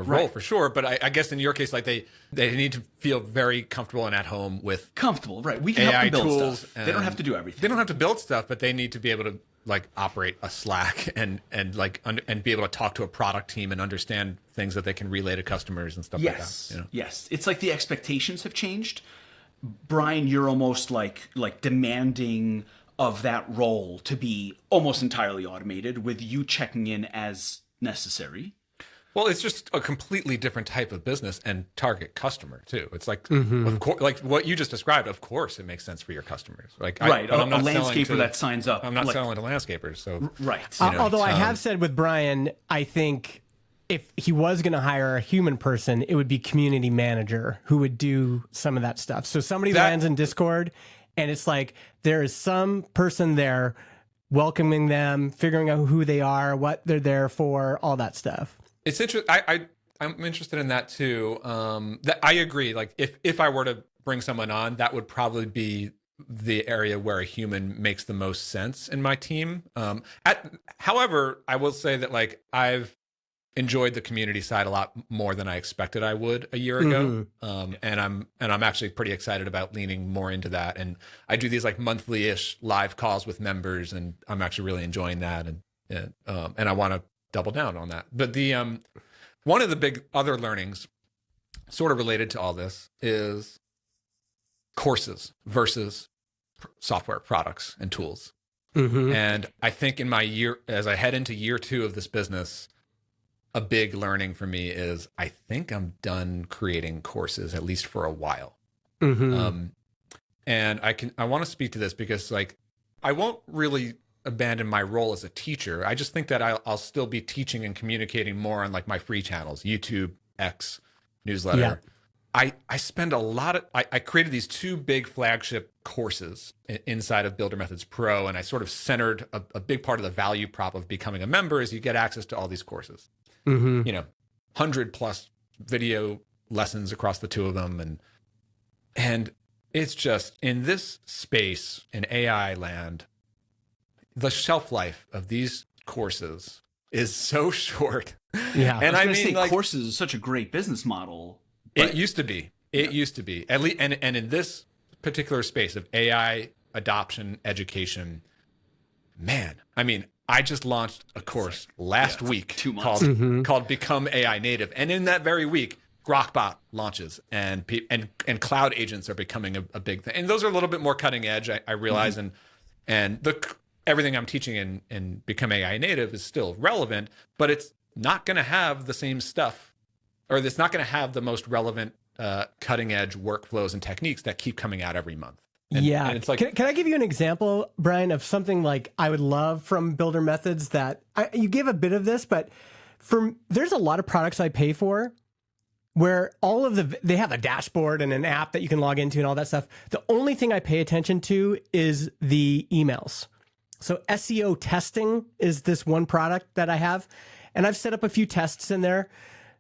Speaker 2: role for sure. But I guess in your case, like they need to feel very comfortable and at home with
Speaker 3: comfortable. Right. We can
Speaker 2: AI
Speaker 3: help them build
Speaker 2: tools.
Speaker 3: stuff. They don't have to do everything.
Speaker 2: They don't have to build stuff, but they need to be able to like operate a Slack and be able to talk to a product team and understand things that they can relay to customers and stuff like that. You know?
Speaker 3: Yes. It's like the expectations have changed. Brian, you're almost like demanding of that role to be almost entirely automated with you checking in as necessary.
Speaker 2: Well, it's just a completely different type of business and target customer too. It's like, of course, like what you just described. Of course, it makes sense for your customers. Like,
Speaker 3: right, a landscaper that signs up.
Speaker 2: I'm not selling to landscapers, so
Speaker 3: right.
Speaker 1: Although I have said with Brian, I think if he was going to hire a human person, it would be community manager who would do some of that stuff. So somebody lands in Discord, and it's like there is some person there welcoming them, figuring out who they are, what they're there for, all that stuff.
Speaker 2: It's interesting. I'm interested in that too. That I agree. Like if I were to bring someone on, that would probably be the area where a human makes the most sense in my team. However, I will say that like I've enjoyed the community side a lot more than I expected I would a year ago. And I'm actually pretty excited about leaning more into that. And I do these like monthly-ish live calls with members, and I'm actually really enjoying that. And I want to double down on that. But the one of the big other learnings sort of related to all this is courses versus software products and tools. And I think in my year, as I head into year 2 of this business, a big learning for me is I think I'm done creating courses, at least for a while. And I want to speak to this because like I won't really abandon my role as a teacher. I just think that I'll still be teaching and communicating more on like my free channels, YouTube, X, newsletter. Yeah. I spend a lot of, I created these 2 big flagship courses inside of Builder Methods Pro. And I sort of centered a big part of the value prop of becoming a member is you get access to all these courses, 100+ video lessons across the 2 of them. And it's just in this space in AI land, the shelf life of these courses is so short.
Speaker 1: Yeah.
Speaker 3: And I mean, like, courses is such a great business model.
Speaker 2: It used to be. It used to be at least, and in this particular space of AI adoption education, man, I mean, I just launched a course last week
Speaker 3: 2 months.
Speaker 2: called Become AI Native, and in that very week, Grokbot launches, and cloud agents are becoming a big thing, and those are a little bit more cutting edge, I realize, and everything I'm teaching in Become AI Native is still relevant, but it's not going to have the same stuff, or it's not going to have the most relevant cutting edge workflows and techniques that keep coming out every month. And it's like,
Speaker 1: can I give you an example, Brian, of something like I would love from Builder Methods that you give a bit of this, but there's a lot of products I pay for where they have a dashboard and an app that you can log into and all that stuff. The only thing I pay attention to is the emails. So SEO testing is this one product that I have, and I've set up a few tests in there.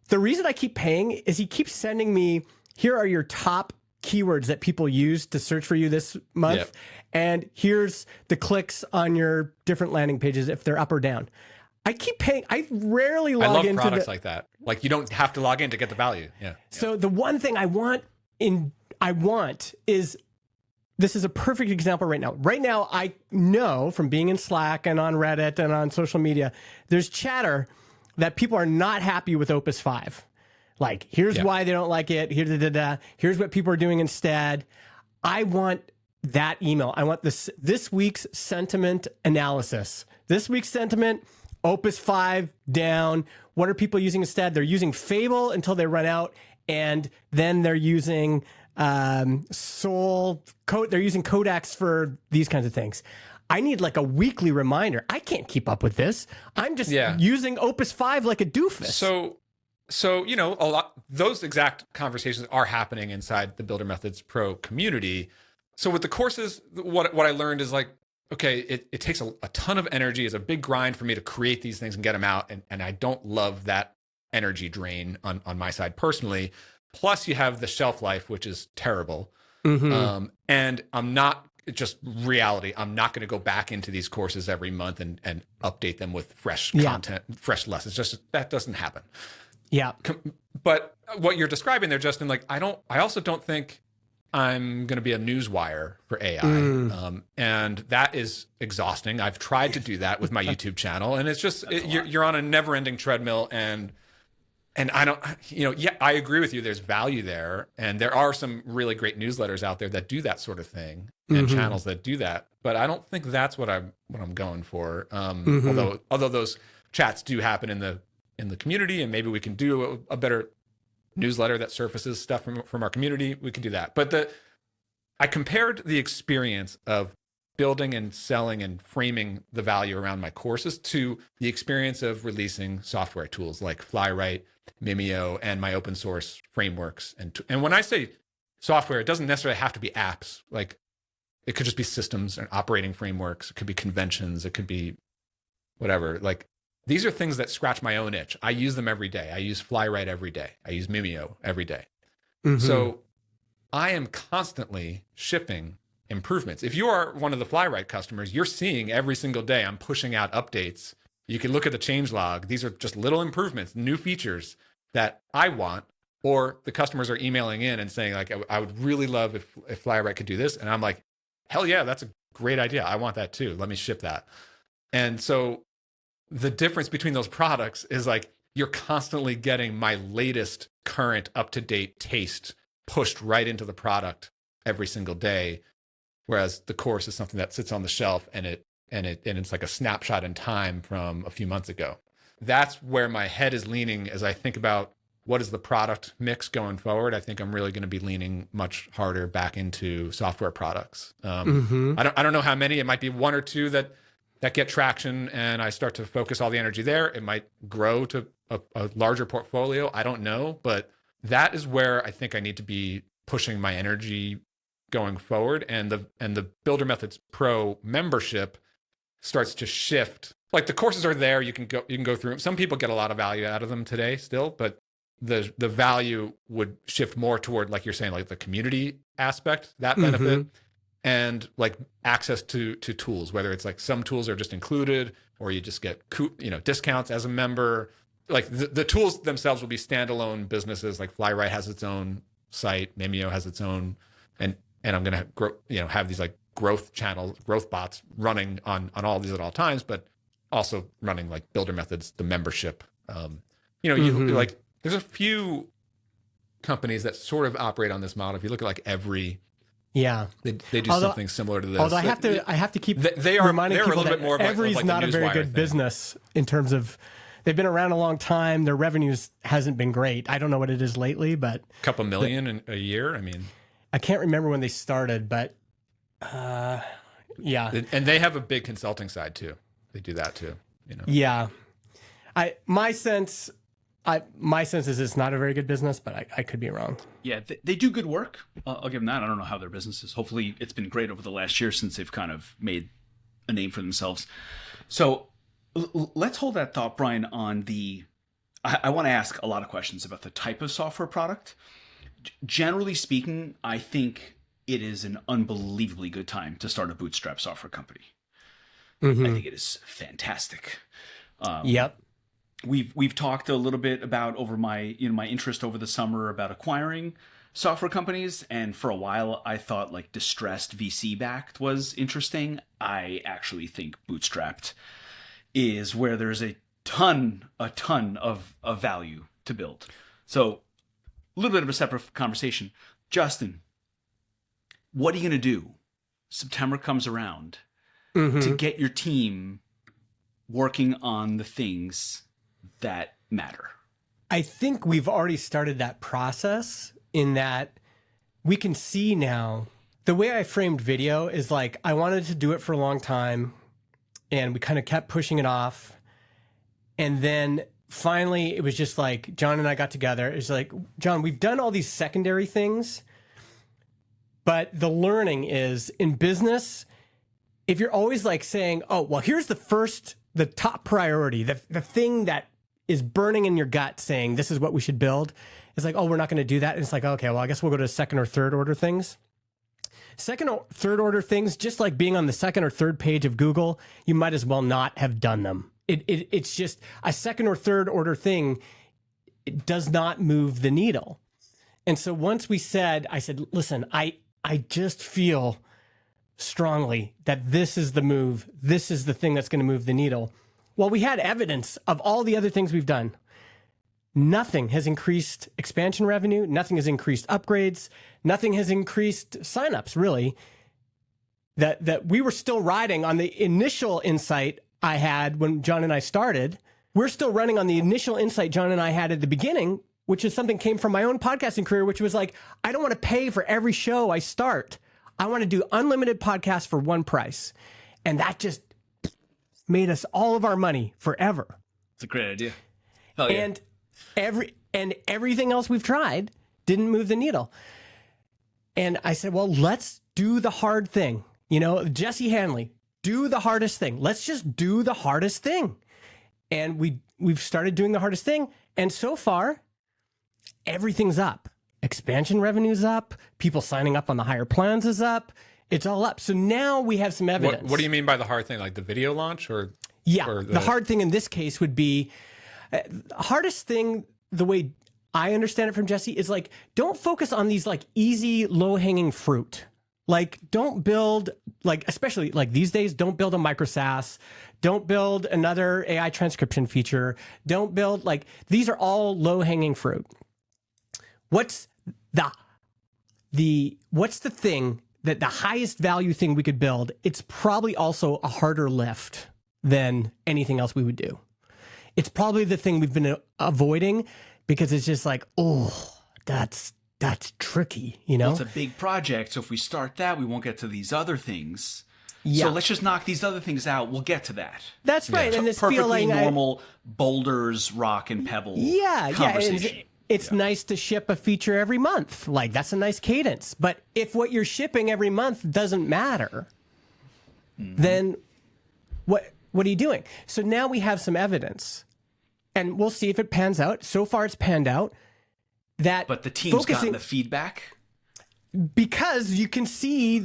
Speaker 1: The reason I keep paying is he keeps sending me, here are your top keywords that people use to search for you this month.
Speaker 2: Yep.
Speaker 1: And here's the clicks on your different landing pages if they're up or down. I keep paying. I rarely log into
Speaker 2: products like that. Like you don't have to log in to get the value. Yeah.
Speaker 1: So the one thing I want is, this is a perfect example right now. Right now, I know from being in Slack and on Reddit and on social media, there's chatter that people are not happy with Opus 5. Like, here's why they don't like it. Here's what people are doing instead. I want that email. I want this week's sentiment analysis. This week's sentiment, Opus 5 down. What are people using instead? They're using Fable until they run out, and then they're using they're using Codex for these kinds of things. I need like a weekly reminder. I can't keep up with this. I'm just using Opus 5 like a doofus.
Speaker 2: So, you know, those exact conversations are happening inside the Builder Methods Pro community. So with the courses, what I learned is like, okay, it takes a ton of energy. It's a big grind for me to create these things and get them out. And I don't love that energy drain on my side personally. Plus you have the shelf life, which is terrible. And I'm not, just reality, I'm not going to go back into these courses every month and update them with fresh content, fresh lessons. Just that doesn't happen.
Speaker 1: Yeah.
Speaker 2: But what you're describing there, Justin, like I also don't think I'm going to be a newswire for AI. And that is exhausting. I've tried to do that with my YouTube channel, and it's just, you're on a never ending treadmill, and I don't, I agree with you. There's value there. And there are some really great newsletters out there that do that sort of thing, and channels that do that. But I don't think that's what I'm going for. Although those chats do happen in the community, and maybe we can do a better newsletter that surfaces stuff from our community, we can do that. But I compared the experience of building and selling and framing the value around my courses to the experience of releasing software tools like Flywrite, Mimeo, and my open source frameworks. And when I say software, it doesn't necessarily have to be apps. Like it could just be systems and operating frameworks. It could be conventions. It could be whatever. Like these are things that scratch my own itch. I use them every day. I use Flywrite every day. I use Mimeo every day. So I am constantly shipping improvements. If you are one of the Flywrite customers, you're seeing every single day I'm pushing out updates. You can look at the changelog. These are just little improvements, new features that I want, or the customers are emailing in and saying like, I would really love if Flywrite could do this. And I'm like, hell yeah, that's a great idea. I want that too. Let me ship that. And so the difference between those products is like, you're constantly getting my latest, current, up-to-date taste pushed right into the product every single day. Whereas the course is something that sits on the shelf and it's like a snapshot in time from a few months ago. That's where my head is leaning as I think about what is the product mix going forward. I think I'm really going to be leaning much harder back into software products. I don't know how many. It might be one or two that get traction, and I start to focus all the energy there. It might grow to a larger portfolio. I don't know, but that is where I think I need to be pushing my energy going forward. And the Builder Methods Pro membership starts to shift. Like the courses are there, you can go through them. Some people get a lot of value out of them today still, but the value would shift more toward, like you're saying, like the community aspect, that benefit, and like access to tools, whether it's like some tools are just included or you just get discounts as a member. Like the tools themselves will be standalone businesses. Like Flywrite has its own site. Mimeo has its own, and I'm going to grow, have these like growth channels, growth bots running on all these at all times, but also running like Builder Methods, the membership. You like there's a few companies that sort of operate on this model. If you look at like Every, they do something similar to this.
Speaker 1: Although I have to keep reminding
Speaker 2: they're
Speaker 1: people
Speaker 2: a little
Speaker 1: that
Speaker 2: bit more of
Speaker 1: Every's
Speaker 2: like
Speaker 1: not
Speaker 2: the
Speaker 1: a very
Speaker 2: Newswire
Speaker 1: good
Speaker 2: thing.
Speaker 1: business in terms of they've been around a long time. Their revenues hasn't been great. I don't know what it is lately, but
Speaker 2: Couple million in a year. I mean,
Speaker 1: I can't remember when they started, but yeah.
Speaker 2: And they have a big consulting side too. They do that too.
Speaker 1: Yeah. My sense is it's not a very good business, but I could be wrong.
Speaker 3: Yeah, they do good work. I'll give them that. I don't know how their business is. Hopefully it's been great over the last year since they've kind of made a name for themselves. So let's hold that thought, Brian, on the... I want to ask a lot of questions about the type of software product. Generally speaking, I think it is an unbelievably good time to start a bootstrap software company. I think it is fantastic.
Speaker 1: Yep.
Speaker 3: We've talked a little bit about over my my interest over the summer about acquiring software companies, and for a while I thought like distressed VC backed was interesting. I actually think bootstrapped is where there's a ton of value to build. So a little bit of a separate conversation. Justin, what are you going to do? September comes around to get your team working on the things that matter.
Speaker 1: I think we've already started that process in that we can see now. The way I framed video is like I wanted to do it for a long time and we kind of kept pushing it off. And then finally it was just like John and I got together. It's like, John, we've done all these secondary things, but the learning is in business, if you're always like saying, oh, well, here's the top priority, the thing that is burning in your gut saying this is what we should build. It's like, oh, we're not going to do that. And it's like, okay, well, I guess we'll go to second or third order things. Second or third order things, just like being on the second or third page of Google, you might as well not have done them. It's just a second or third order thing. It does not move the needle. And so once I said, listen, I just feel strongly that this is the move. This is the thing that's going to move the needle. Well, we had evidence of all the other things we've done. Nothing has increased expansion revenue. Nothing has increased upgrades. Nothing has increased signups, really. That we were still riding on the initial insight I had when John and I started. We're still running on the initial insight John and I had at the beginning, which is something came from my own podcasting career, which was like, I don't want to pay for every show I start. I want to do unlimited podcasts for one price. And that just made us all of our money forever.
Speaker 3: It's a great idea. Hell yeah.
Speaker 1: And everything else we've tried didn't move the needle. And I said, well, let's do the hard thing. Jesse Hanley, do the hardest thing. Let's just do the hardest thing. And we've started doing the hardest thing. And so far, everything's up. Expansion revenue's up. People signing up on the higher plans is up. It's all up. So now we have some evidence.
Speaker 2: What do you mean by the hard thing? Like the video launch or?
Speaker 1: Yeah.
Speaker 2: Or
Speaker 1: the hard thing in this case would be hardest thing, the way I understand it from Jesse, is like, don't focus on these like easy, low hanging fruit. Like, don't build, like, especially like these days, don't build a micro SaaS. Don't build another AI transcription feature. Don't build, like, these are all low hanging fruit. What's the thing that the highest value thing we could build? It's probably also a harder lift than anything else we would do. It's probably the thing we've been avoiding because it's just like, oh, that's tricky,
Speaker 3: Well, it's a big project, so if we start that, we won't get to these other things.
Speaker 1: Yeah.
Speaker 3: So let's just knock these other things out. We'll get to that.
Speaker 1: That's right.
Speaker 3: Yeah.
Speaker 1: And this
Speaker 3: Perfectly
Speaker 1: feeling
Speaker 3: normal boulders, rock, and pebble
Speaker 1: Yeah.
Speaker 3: conversation.
Speaker 1: It's nice to ship a feature every month. Like, that's a nice cadence. But if what you're shipping every month doesn't matter, then what are you doing? So now we have some evidence, and we'll see if it pans out. So far, it's panned out.
Speaker 3: But the team's gotten the feedback.
Speaker 1: Because you can see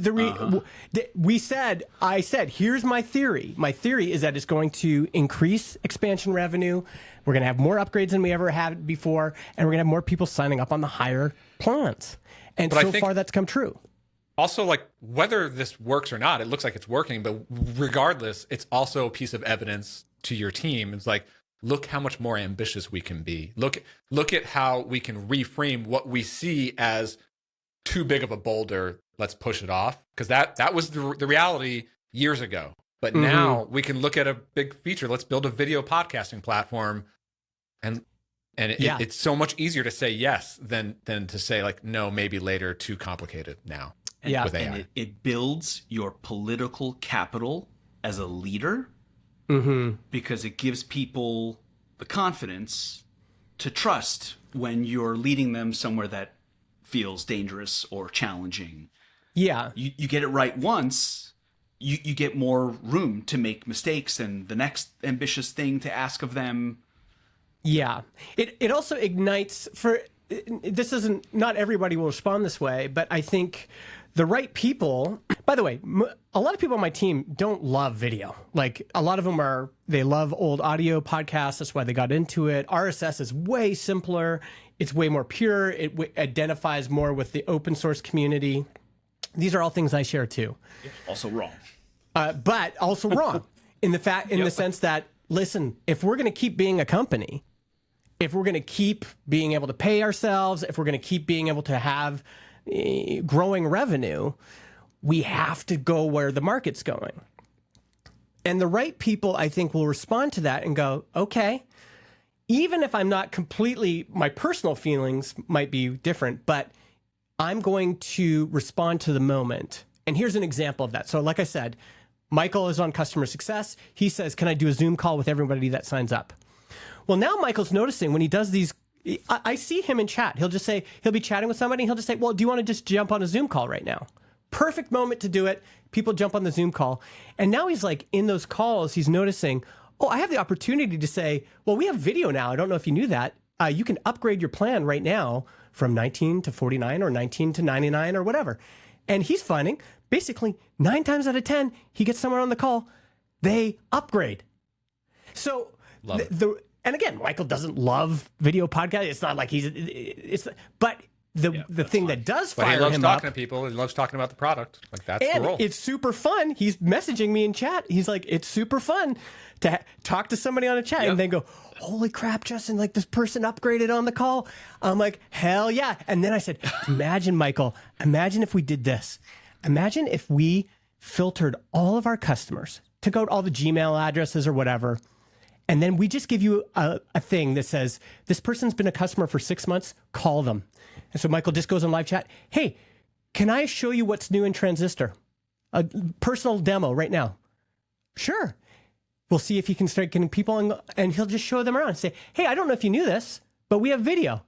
Speaker 1: I said, here's my theory. My theory is that it's going to increase expansion revenue. We're going to have more upgrades than we ever had before. And we're going to have more people signing up on the higher plans. And
Speaker 2: But I
Speaker 1: so
Speaker 2: think-
Speaker 1: far that's come true.
Speaker 2: Also, like, whether this works or not, it looks like it's working, but regardless, it's also a piece of evidence to your team. It's like, look how much more ambitious we can be. Look at how we can reframe what we see as too big of a boulder. Let's push it off. Because that was the reality years ago. But now we can look at a big feature. Let's build a video podcasting platform. And it's so much easier to say yes than to say, like, no, maybe later, too complicated now.
Speaker 1: Yeah.
Speaker 2: With AI.
Speaker 3: And it builds your political capital as a leader because it gives people the confidence to trust when you're leading them somewhere that feels dangerous or challenging.
Speaker 1: Yeah.
Speaker 3: You get it right once, you get more room to make mistakes and the next ambitious thing to ask of them.
Speaker 1: Yeah. It also ignites this isn't, not everybody will respond this way, but I think the right people, by the way, a lot of people on my team don't love video. Like, a lot of them they love old audio podcasts. That's why they got into it. RSS is way simpler. It's way more pure. It identifies more with the open source community. These are all things I share too.
Speaker 3: Also wrong.
Speaker 1: But also wrong in the sense that, listen, if we're going to keep being a company, if we're going to keep being able to pay ourselves, if we're going to keep being able to have growing revenue, we have to go where the market's going. And the right people, I think, will respond to that and go, okay, even if I'm not completely, my personal feelings might be different, but I'm going to respond to the moment. And here's an example of that. So like I said, Michael is on customer success. He says, can I do a Zoom call with everybody that signs up? Well, now Michael's noticing when he does these, I see him in chat. He'll be chatting with somebody and he'll just say, well, do you want to just jump on a Zoom call right now? Perfect moment to do it. People jump on the Zoom call. And now he's like, in those calls, he's noticing, oh, I have the opportunity to say, well, we have video now. I don't know if you knew that. You can upgrade your plan right now from 19 to 49 or 19 to 99 or whatever. And he's finding basically 9 times out of 10, he gets someone on the call, they upgrade. So and again, Michael doesn't love video podcast. It's not like but the thing that does
Speaker 2: But he
Speaker 1: fire
Speaker 2: loves
Speaker 1: him
Speaker 2: talking
Speaker 1: up,
Speaker 2: to people. He loves talking about the product. Like, that's the
Speaker 1: and
Speaker 2: role.
Speaker 1: it's super fun. He's messaging me in chat. He's like, it's super fun to talk to somebody on a chat and then go, holy crap, Justin, like, this person upgraded on the call. I'm like, hell yeah. And then I said, imagine, Michael, imagine if we did this. Imagine if we filtered all of our customers, took out all the Gmail addresses or whatever, and then we just give you a thing that says, this person's been a customer for 6 months, call them. And so Michael just goes on live chat. Hey, can I show you what's new in Transistor? A personal demo right now. Sure. We'll see if he can start getting people on, and he'll just show them around and say, hey, I don't know if you knew this, but we have video.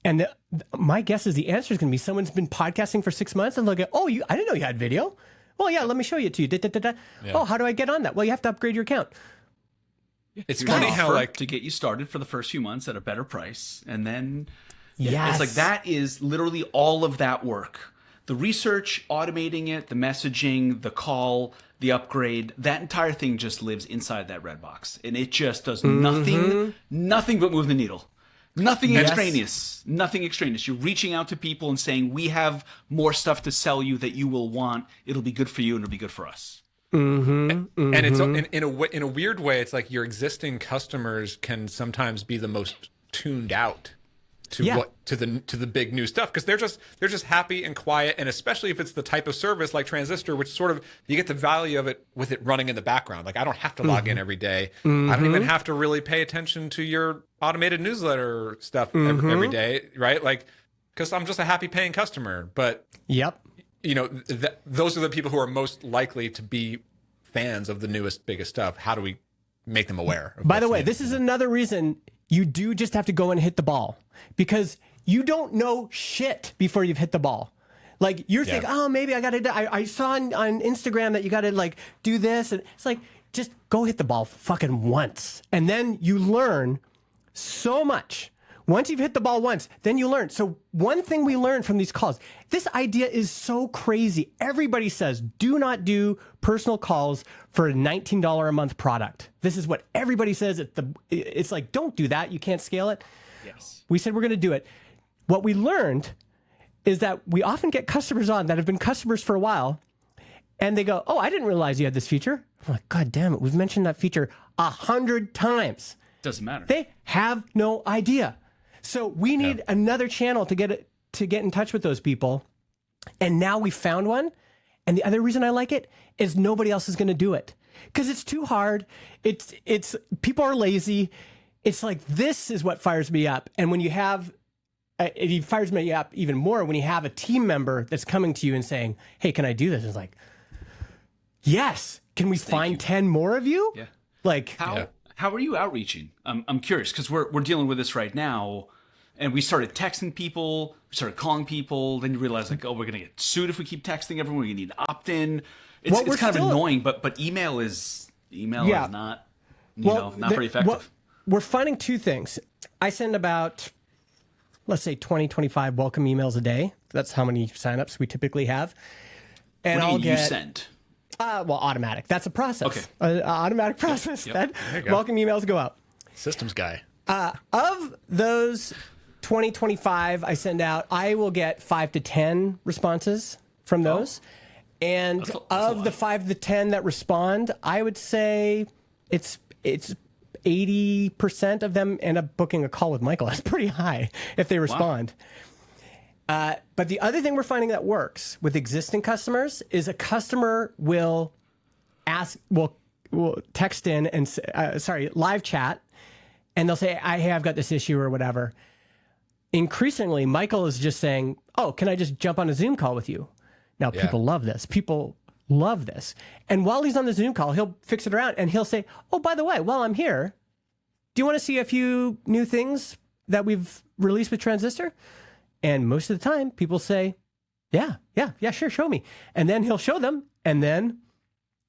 Speaker 1: And my guess is the answer is going to be someone's been podcasting for 6 months and they'll go, oh, I didn't know you had video. Well, yeah, let me show you it to you. Yeah. Oh, how do I get on that? Well, you have to upgrade your account.
Speaker 2: It's
Speaker 3: Here's
Speaker 2: funny
Speaker 3: an
Speaker 2: how,
Speaker 3: offer
Speaker 2: like,
Speaker 3: to get you started for the first few months at a better price, and then
Speaker 1: Yes.
Speaker 3: it's like that is literally all of that work. The research, automating it, the messaging, the call, the upgrade, that entire thing just lives inside that red box. And it just does nothing but move the needle. Nothing extraneous. Nothing extraneous. You're reaching out to people and saying, we have more stuff to sell you that you will want. It'll be good for you and it'll be good for us.
Speaker 2: And it's in a weird way, it's like your existing customers can sometimes be the most tuned out to the big new stuff, because they're just happy and quiet, and especially if it's the type of service like Transistor, which sort of, you get the value of it with it running in the background. Like, I don't have to log in every day. I don't even have to really pay attention to your automated newsletter stuff every day, right? Like, because I'm just a happy paying customer. But
Speaker 1: Yep.
Speaker 2: you know, those are the people who are most likely to be fans of the newest, biggest stuff. How do we make them aware?
Speaker 1: By the way, this is another reason you do just have to go and hit the ball, because you don't know shit before you've hit the ball. Like, you're thinking, oh, maybe I saw on Instagram that you got to, like, do this. And it's like, just go hit the ball fucking once. And then you learn so much. Once you've hit the ball once, then you learn. So one thing we learned from these calls, this idea is so crazy. Everybody says, do not do personal calls for a $19 a month product. This is what everybody says. It's like, don't do that. You can't scale it.
Speaker 3: Yes.
Speaker 1: We said we're going to do it. what we learned is that we often get customers on that have been customers for a while, and they go, "Oh, I didn't realize you had this feature." I'm like, "God damn it, we've mentioned that feature 100 times."
Speaker 3: Doesn't matter.
Speaker 1: They have no idea. So we need another channel to get in touch with those people. And now we found one. And the other reason I like it is nobody else is going to do it because it's too hard. It's people are lazy. It's like, this is what fires me up. And when you have, it fires me up even more when you have a team member that's coming to you and saying, "Hey, can I do this?" It's like, yes. Can we find 10 more of you?
Speaker 3: Yeah.
Speaker 1: Like,
Speaker 3: How are you outreaching? I'm curious because we're dealing with this right now, and we started texting people, we started calling people. Then you realize, like, oh, we're gonna get sued if we keep texting everyone. We need to opt in. It's kind of annoying, but email is not not very effective.
Speaker 1: We're finding two things. I send about, let's say, 20, 25 welcome emails a day. That's how many signups we typically have. And
Speaker 3: What do you send?
Speaker 1: Well, automatic. That's a process.
Speaker 3: Okay.
Speaker 1: Automatic process. That welcome emails go out.
Speaker 2: Systems guy.
Speaker 1: Of those 20, 25 I send out, I will get 5 to 10 responses from those. And
Speaker 3: that's
Speaker 1: of the 5 to 10 that respond, I would say it's 80% of them end up booking a call with Michael. That's pretty high if they respond. But the other thing we're finding that works with existing customers is a customer will text in and live chat, and they'll say, "Hey, I've got this issue," or whatever. Increasingly, Michael is just saying, "Oh, can I just jump on a Zoom call with you?" Now, people love this. People love this. And while he's on the Zoom call, he'll fix it around and he'll say, "Oh, by the way, while I'm here, do you want to see a few new things that we've released with Transistor?" And most of the time, people say, yeah, sure, show me. And then he'll show them, and then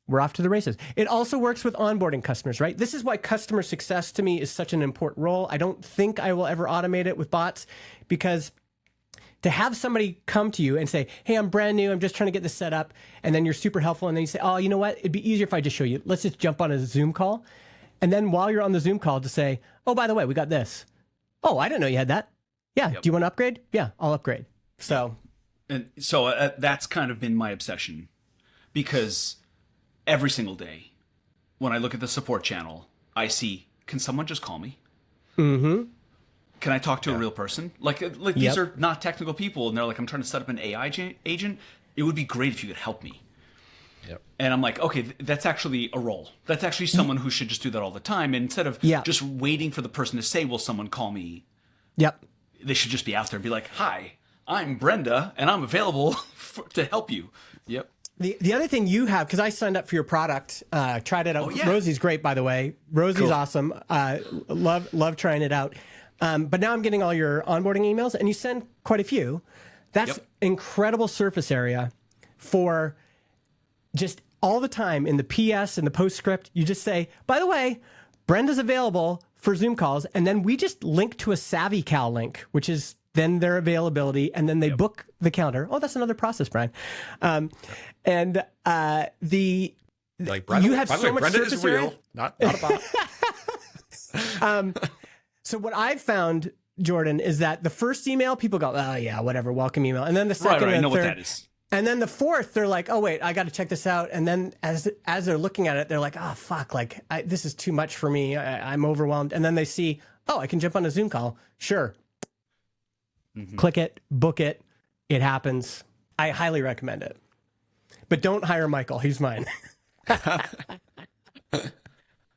Speaker 1: we're off to the races. It also works with onboarding customers, right? This is why customer success to me is such an important role. I don't think I will ever automate it with bots, because to have somebody come to you and say, "Hey, I'm brand new, I'm just trying to get this set up," and then you're super helpful, and then you say, "Oh, you know what? It'd be easier if I just show you. Let's just jump on a Zoom call." And then while you're on the Zoom call, to say, "Oh, by the way, we got this. Oh, I didn't know you had that. Yeah. Do you want to upgrade? Yeah, I'll upgrade." So
Speaker 3: that's kind of been my obsession, because every single day when I look at the support channel, I see, can someone just call me? Mm-hmm. Can I talk to a real person? Like these are not technical people, and they're like, "I'm trying to set up an AI agent. It would be great if you could help me."
Speaker 2: Yep.
Speaker 3: And I'm like, okay, that's actually a role. That's actually someone who should just do that all the time. And instead of just waiting for the person to say, "Will someone call me?"
Speaker 1: Yep.
Speaker 3: They should just be out there and be like, "Hi, I'm Brenda, and I'm available to help you." Yep.
Speaker 1: The other thing you have, because I signed up for your product, tried it out.
Speaker 3: Oh, yeah.
Speaker 1: Rosie's great, by the way. Rosie's awesome. Love trying it out. But now I'm getting all your onboarding emails, and you send quite a few. That's incredible surface area for just all the time in the PS and the postscript. You just say, "By the way, Brenda's available for Zoom calls," and then we just link to a SavvyCal link, which is then their availability, and then they book the calendar. Oh, that's another process, Brian. And the
Speaker 2: like Brenda,
Speaker 1: you have
Speaker 2: by the
Speaker 1: so
Speaker 2: way,
Speaker 1: much
Speaker 2: Brenda
Speaker 1: surface
Speaker 2: is real,
Speaker 1: area.
Speaker 2: not a bot.
Speaker 1: So what I've found, Jordan, is that the first email, people go, "Oh yeah, whatever, welcome email," and then the second
Speaker 3: I
Speaker 1: and
Speaker 3: know
Speaker 1: third,
Speaker 3: what that is.
Speaker 1: and then the fourth, they're like, "Oh wait, I got to check this out." And then as they're looking at it, they're like, "Oh fuck, like this is too much for me. I'm overwhelmed." And then they see, "Oh, I can jump on a Zoom call. Sure." Click it, book it. It happens. I highly recommend it. But don't hire Michael. He's mine.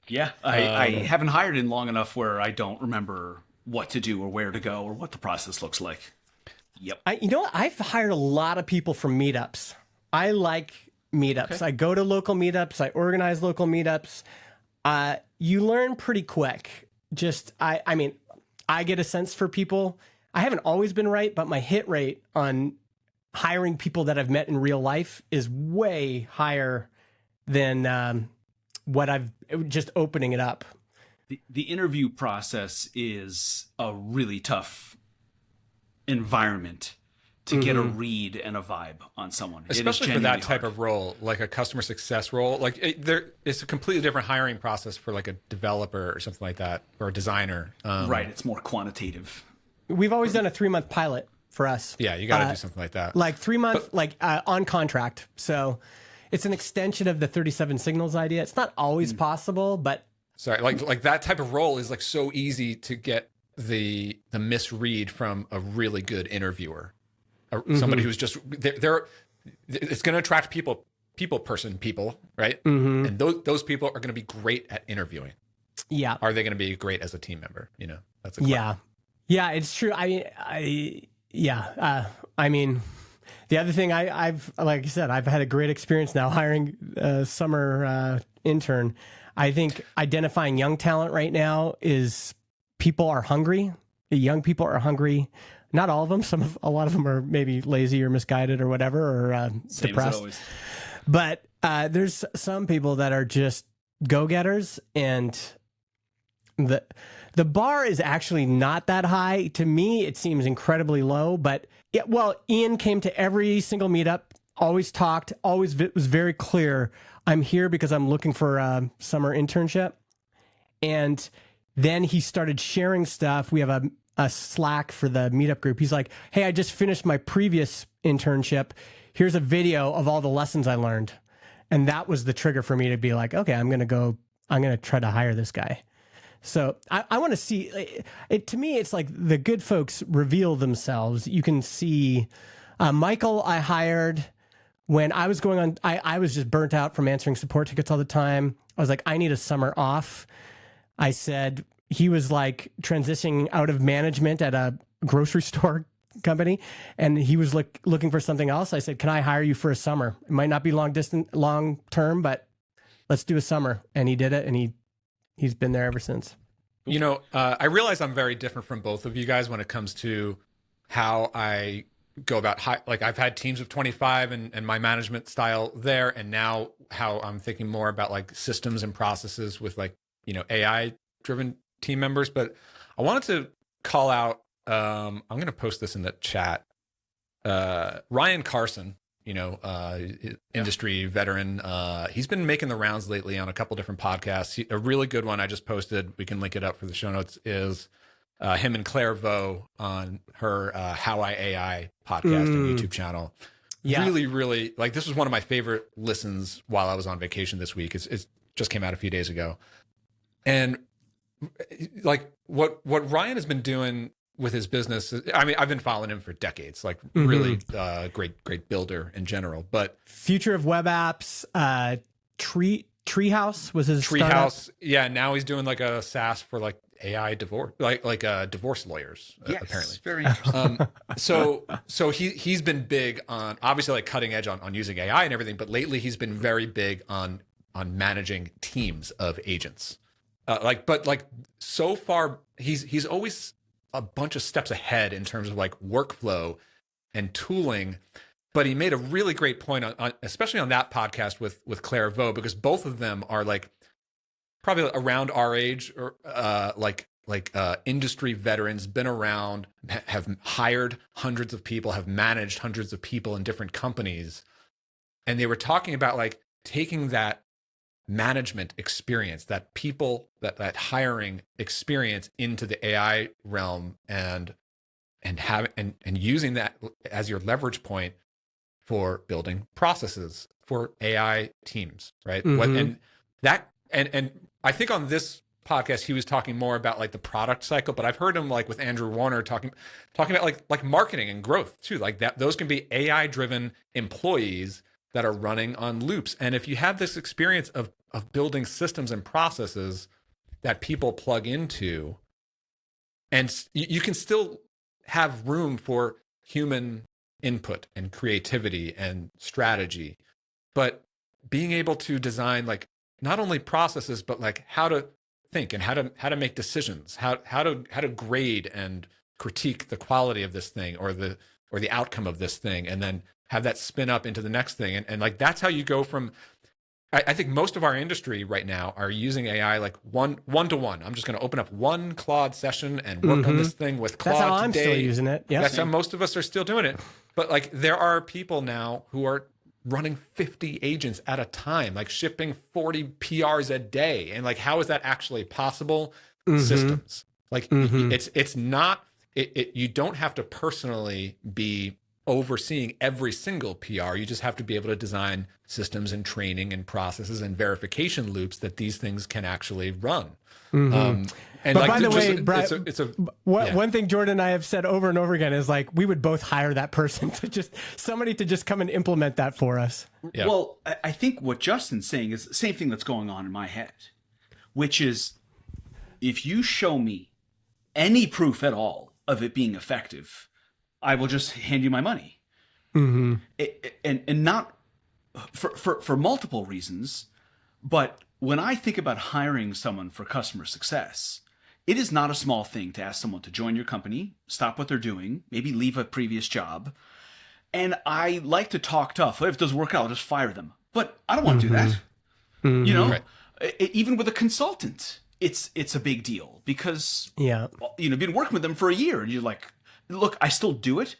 Speaker 3: Yeah, I haven't hired in long enough where I don't remember what to do or where to go or what the process looks like. Yep.
Speaker 1: I've hired a lot of people from meetups. I like meetups. I go to local meetups. I organize local meetups. You learn pretty quick. I mean, I get a sense for people. I haven't always been right, but my hit rate on hiring people that I've met in real life is way higher than what I've just opening it up.
Speaker 3: The interview process is a really tough environment to get a read and a vibe on someone,
Speaker 2: especially for that type of role, like a customer success role. Like it's a completely different hiring process for like a developer or something like that, or a designer.
Speaker 3: Right, it's more quantitative.
Speaker 1: We've always done a 3-month pilot for us.
Speaker 2: Yeah, you got to do something like that.
Speaker 1: Like 3-month, on contract. So it's an extension of the 37 signals idea. It's not always possible, but
Speaker 2: Sorry, like that type of role is like so easy to get the misread from a really good interviewer, somebody who's just they're it's going to attract people, right? And those people are going to be great at interviewing.
Speaker 1: Yeah.
Speaker 2: Are they going to be great as a team member? You know, that's a question.
Speaker 1: Yeah, it's true. I mean, the other thing I've like I said, I've had a great experience now hiring a summer intern. I think identifying young talent right now is people are hungry. The young people are hungry. Not all of them. A lot of them are maybe lazy or misguided or whatever, or
Speaker 3: Same
Speaker 1: depressed.
Speaker 3: as always.
Speaker 1: But there's some people that are just go-getters, and the bar is actually not that high. To me, it seems incredibly low. But Ian came to every single meetup, always talked, always was very clear. I'm here because I'm looking for a summer internship. And then he started sharing stuff. We have a Slack for the meetup group. He's like, hey, I just finished my previous internship. Here's a video of all the lessons I learned. And that was the trigger for me to be like, okay, I'm going to try to hire this guy. So I want to see it. To me, it's like the good folks reveal themselves. You can see Michael I hired when I was going on, I was just burnt out from answering support tickets all the time. I was like, I need a summer off. I said, he was like transitioning out of management at a grocery store company, and he was looking for something else. I said, can I hire you for a summer? It might not be long term, but let's do a summer. And he did it, and he's been there ever since.
Speaker 2: You know, I realize I'm very different from both of you guys when it comes to how I go about like I've had teams of 25 and my management style there, and now how I'm thinking more about like systems and processes with like, you know, AI driven team members. But I wanted to call out, I'm going to post this in the chat. Ryan Carson, you know, industry veteran. He's been making the rounds lately on a couple different podcasts. A really good one I just posted, we can link it up for the show notes, is him and Claire Vo on her How I AI podcast and YouTube channel. Yeah. Really, really, like, this was one of my favorite listens while I was on vacation this week. It's just came out a few days ago. And like what Ryan has been doing with his business, I mean, I've been following him for decades, like really great builder in general. But
Speaker 1: future of web apps, Treehouse was his
Speaker 2: Treehouse. Yeah, now he's doing like a SaaS for like AI divorce, like divorce lawyers.
Speaker 3: Yes,
Speaker 2: apparently,
Speaker 3: very interesting.
Speaker 2: So he's been big on, obviously, like cutting edge on using AI and everything. But lately, he's been very big on managing teams of agents. But so far, he's always a bunch of steps ahead in terms of like workflow and tooling. But he made a really great point on especially on that podcast with Claire Vo, because both of them are like probably around our age, or industry veterans, been around, have hired hundreds of people, have managed hundreds of people in different companies. And they were talking about like taking that management experience, that hiring experience into the AI realm, and using that as your leverage point for building processes for AI teams, right? And I think on this podcast he was talking more about like the product cycle, but I've heard him like with Andrew Warner talking about like marketing and growth too. Like that, those can be AI driven employees that are running on loops. And if you have this experience of building systems and processes that people plug into, and you can still have room for human input and creativity and strategy, but being able to design like not only processes, but like how to think and how to make decisions, how to grade and critique the quality of this thing or the outcome of this thing, and then have that spin up into the next thing. And like, that's how you go from, I think most of our industry right now are using AI like one to one. I'm just going to open up one Claude session and work on this thing with Claude.
Speaker 1: That's how I'm
Speaker 2: today.
Speaker 1: still using it. Yep.
Speaker 2: That's how most of us are still doing it. But like, there are people now who are running 50 agents at a time, like shipping 40 PRs a day. And like, how is that actually possible? Systems. Like it's not you don't have to personally be overseeing every single PR. You just have to be able to design systems and training and processes and verification loops that these things can actually run. And
Speaker 1: But
Speaker 2: like,
Speaker 1: by the way,
Speaker 2: it's
Speaker 1: Brian, one thing Jordan and I have said over and over again is like, we would both hire that person to somebody to just come and implement that for us.
Speaker 2: Yeah.
Speaker 3: Well, I think what Justin's saying is the same thing that's going on in my head, which is if you show me any proof at all of it being effective, I will just hand you my money. And not for multiple reasons, but when I think about hiring someone for customer success, it is not a small thing to ask someone to join your company, stop what they're doing, maybe leave a previous job. And I like to talk tough. If it doesn't work out, I'll just fire them. But I don't want to do that. You know, even with a consultant, it's a big deal because you've been working with them for a year and you're like, look, I still do it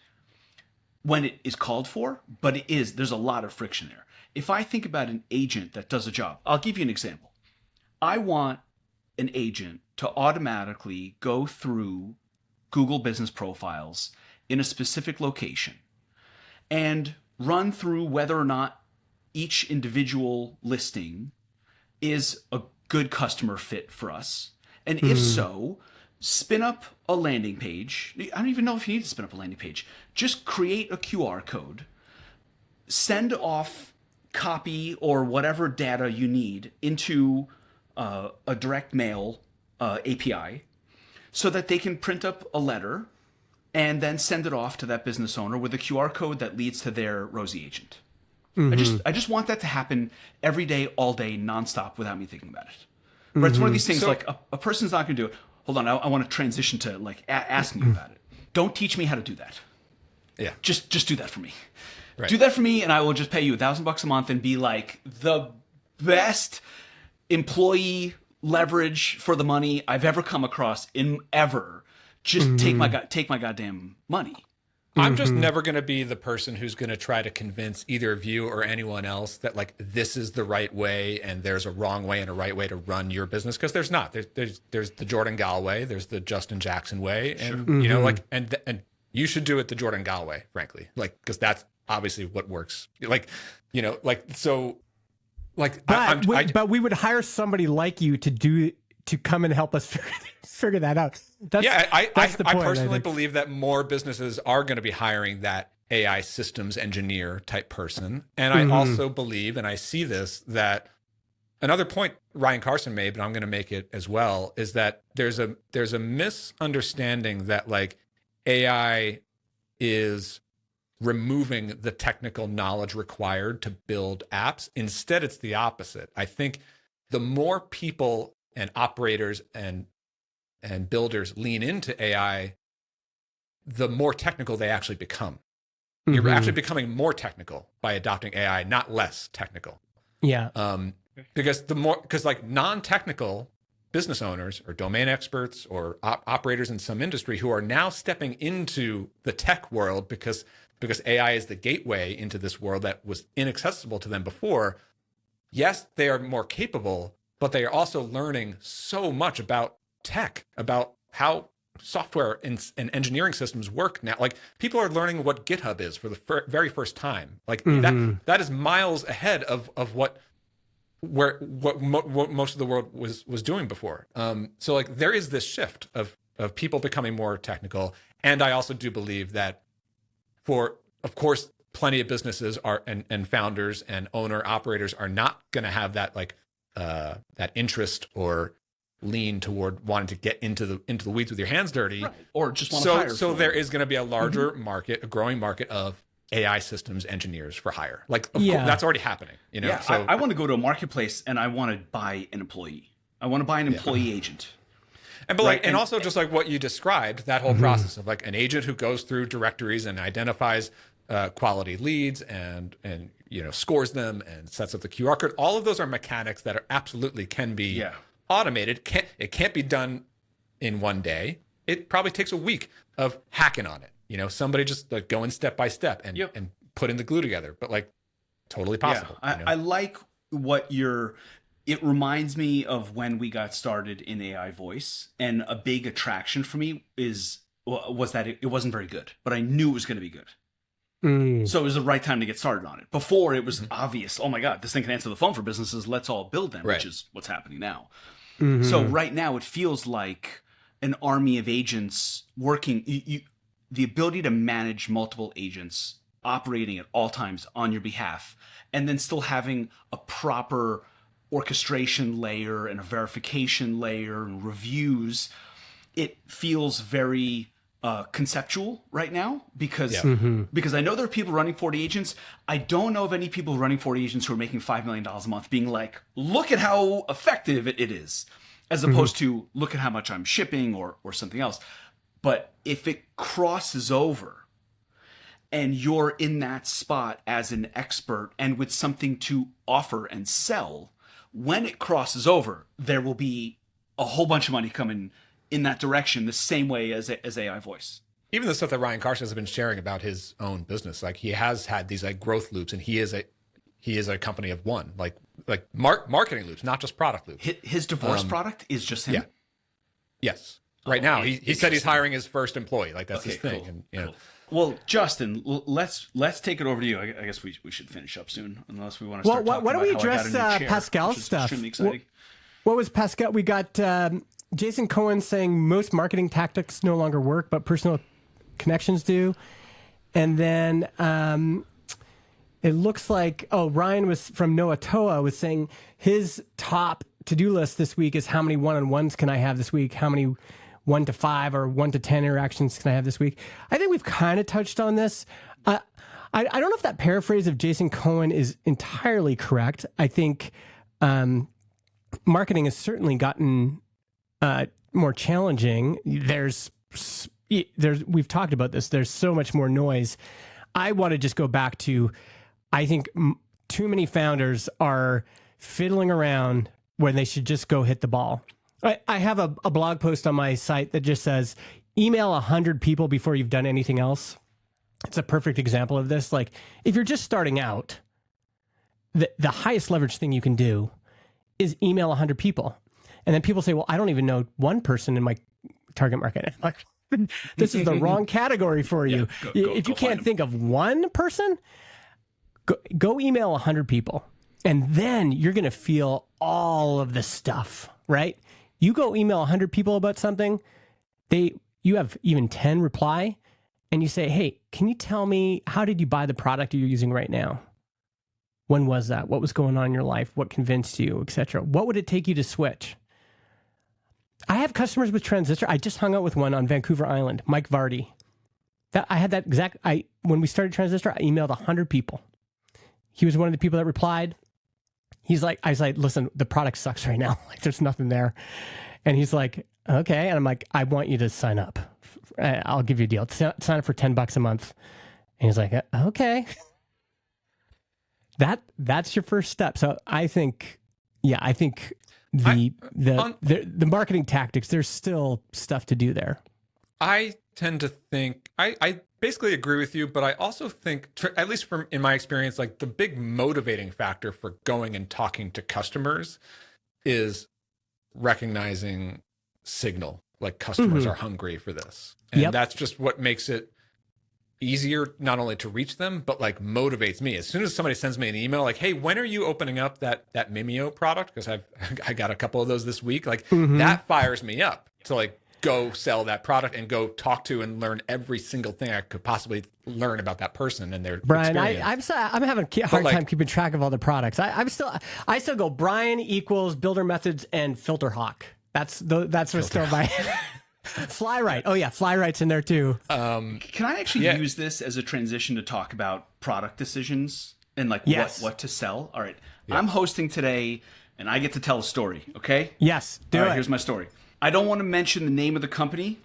Speaker 3: when it is called for, but there's a lot of friction there. If I think about an agent that does a job, I'll give you an example. I want an agent to automatically go through Google business profiles in a specific location and run through whether or not each individual listing is a good customer fit for us. And if so, spin up a landing page. I don't even know if you need to spin up a landing page. Just create a QR code, send off copy or whatever data you need into a direct mail API so that they can print up a letter and then send it off to that business owner with a QR code that leads to their Rosie agent. I just want that to happen every day, all day, nonstop without me thinking about it. But it's one of these things like a person's not going to do it. Hold on, I want to transition to like asking you about it. Don't teach me how to do that.
Speaker 2: Yeah.
Speaker 3: Just do that for me.
Speaker 2: Right.
Speaker 3: Do that for me, and I will just pay you $1,000 a month and be like the best employee leverage for the money I've ever come across in ever. Just take my goddamn money.
Speaker 2: I'm just never going to be the person who's going to try to convince either of you or anyone else that like this is the right way and there's a wrong way and a right way to run your business, because there's not. There's the Jordan Gal way, there's the Justin Jackson way, and you know, like and you should do it the Jordan Gal way, frankly, like because that's obviously what works. Like, you know, like so, like
Speaker 1: but we would hire somebody like you to come and help us figure that out.
Speaker 2: I
Speaker 1: the point,
Speaker 2: personally believe that more businesses are going to be hiring that AI systems engineer type person. And I also believe, and I see this, that another point Ryan Carson made, but I'm going to make it as well, is that there's a misunderstanding that like AI is removing the technical knowledge required to build apps. Instead, it's the opposite. I think the more people and operators and builders lean into AI, the more technical they actually become. You're actually becoming more technical by adopting AI, not less technical.
Speaker 1: Yeah.
Speaker 2: Because like non-technical business owners or domain experts or operators in some industry who are now stepping into the tech world because AI is the gateway into this world that was inaccessible to them before. Yes, they are more capable, but they are also learning so much about tech, about how software and engineering systems work now. Like people are learning what GitHub is for the very first time. Like that is miles ahead of what most of the world was doing before. So like there is this shift of people becoming more technical. And I also do believe that of course, plenty of businesses and founders and owner operators are not going to have that like that interest or lean toward wanting to get into the weeds with your hands dirty,
Speaker 3: right. Or just want to hire.
Speaker 2: So there is going to be a larger market, a growing market of AI systems engineers for hire. Like, of course, that's already happening. You know,
Speaker 3: yeah.
Speaker 2: So
Speaker 3: I want to go to a marketplace and I want to buy an employee. I want to buy an employee agent.
Speaker 2: And also just like what you described, that whole process of like an agent who goes through directories and identifies quality leads and you know scores them and sets up the QR code. All of those are mechanics that are absolutely can be automated. It can't be done in one day. It probably takes a week of hacking on it. You know, somebody just like going step by step and putting the glue together. But like totally possible.
Speaker 3: Yeah. I like what it reminds me of when we got started in AI voice, and a big attraction for me is was that it wasn't very good, but I knew it was going to be good.
Speaker 1: Mm.
Speaker 3: So it was the right time to get started on it. Before, it was obvious, oh my God, this thing can answer the phone for businesses. Let's all build them,
Speaker 2: Right.
Speaker 3: which is what's happening now.
Speaker 1: Mhm.
Speaker 3: So right now, it feels like an army of agents working. The ability to manage multiple agents operating at all times on your behalf, and then still having a proper orchestration layer and a verification layer and reviews. It feels very conceptual right now because
Speaker 2: Yeah.
Speaker 3: because I know there are people running 40 agents. I don't know of any people running 40 agents who are making $5 million a month being like, look at how effective it is, as opposed to look at how much I'm shipping or something else. But if it crosses over and you're in that spot as an expert and with something to offer and sell, when it crosses over, there will be a whole bunch of money coming in that direction, the same way as AI voice.
Speaker 2: Even the stuff that Ryan Carson has been sharing about his own business, like he has had these like growth loops, and he is a company of one, like marketing loops, not just product loops.
Speaker 3: His divorce product is just him.
Speaker 2: Yeah. Yes. Right now, he said he's hiring his first employee. Like that's his thing.
Speaker 3: Cool,
Speaker 2: And you know,
Speaker 3: cool. Well, Justin, let's take it over to you. I guess we should finish up soon, unless we want to
Speaker 1: Well,
Speaker 3: start talking
Speaker 1: why don't
Speaker 3: about
Speaker 1: we
Speaker 3: how I got
Speaker 1: address
Speaker 3: a new chair,
Speaker 1: Pascal's
Speaker 3: which is
Speaker 1: stuff?
Speaker 3: extremely exciting.
Speaker 1: What was Pascal? We got Jason Cohen saying most marketing tactics no longer work, but personal connections do. And then it looks like, Ryan was from Noah Toa was saying his top to-do list this week is how many one-on-ones can I have this week? How many 1 to 5 or 1 to 10 interactions can I have this week? I think we've kind of touched on this. I don't know if that paraphrase of Jason Cohen is entirely correct. I think marketing has certainly gotten more challenging. We've talked about this. There's so much more noise. I want to just go back to, I think too many founders are fiddling around when they should just go hit the ball. I have a blog post on my site that just says, email 100 people before you've done anything else. It's a perfect example of this. Like, if you're just starting out, the highest leverage thing you can do is email 100 people. And then people say, well, I don't even know one person in my target market. Like, this is the wrong category for you. If you can't think of one person, go email 100 people. And then you're going to feel all of the stuff, right? You go email 100 people about something, you have even 10 reply, and you say, hey, can you tell me, how did you buy the product you're using right now? When was that? What was going on in your life? What convinced you, etc.? What would it take you to switch? I have customers with Transistor. I just hung out with one on Vancouver Island, Mike Vardy. When we started Transistor, I emailed 100 people. He was one of the people that replied. I was like, listen, the product sucks right now. Like, there's nothing there. And he's like, okay. And I'm like, I want you to sign up. I'll give you a deal. Sign up for $10 a month. And he's like, okay. That's your first step. So I think the marketing tactics, there's still stuff to do there.
Speaker 2: I tend to think I basically agree with you, but I also think, at least from in my experience, like the big motivating factor for going and talking to customers is recognizing signal. Like customers are hungry for this, and that's just what makes it easier not only to reach them, but like motivates me. As soon as somebody sends me an email like, hey, when are you opening up that Mimeo product? Because I got a couple of those this week. Like that fires me up to like go sell that product and go talk to and learn every single thing I could possibly learn about that person and their
Speaker 1: Brian,
Speaker 2: experience.
Speaker 1: I'm having a hard time keeping track of all the products. I still go Brian equals Builder Methods and FilterHawk. That's what's still my Flyrite. Oh yeah, Flyrite's in there too.
Speaker 3: Can I actually use this as a transition to talk about product decisions and like what to sell? All right. Yeah. I'm hosting today and I get to tell a story, okay?
Speaker 1: Yes, do it.
Speaker 3: Here's my story. I don't want to mention the name of the company.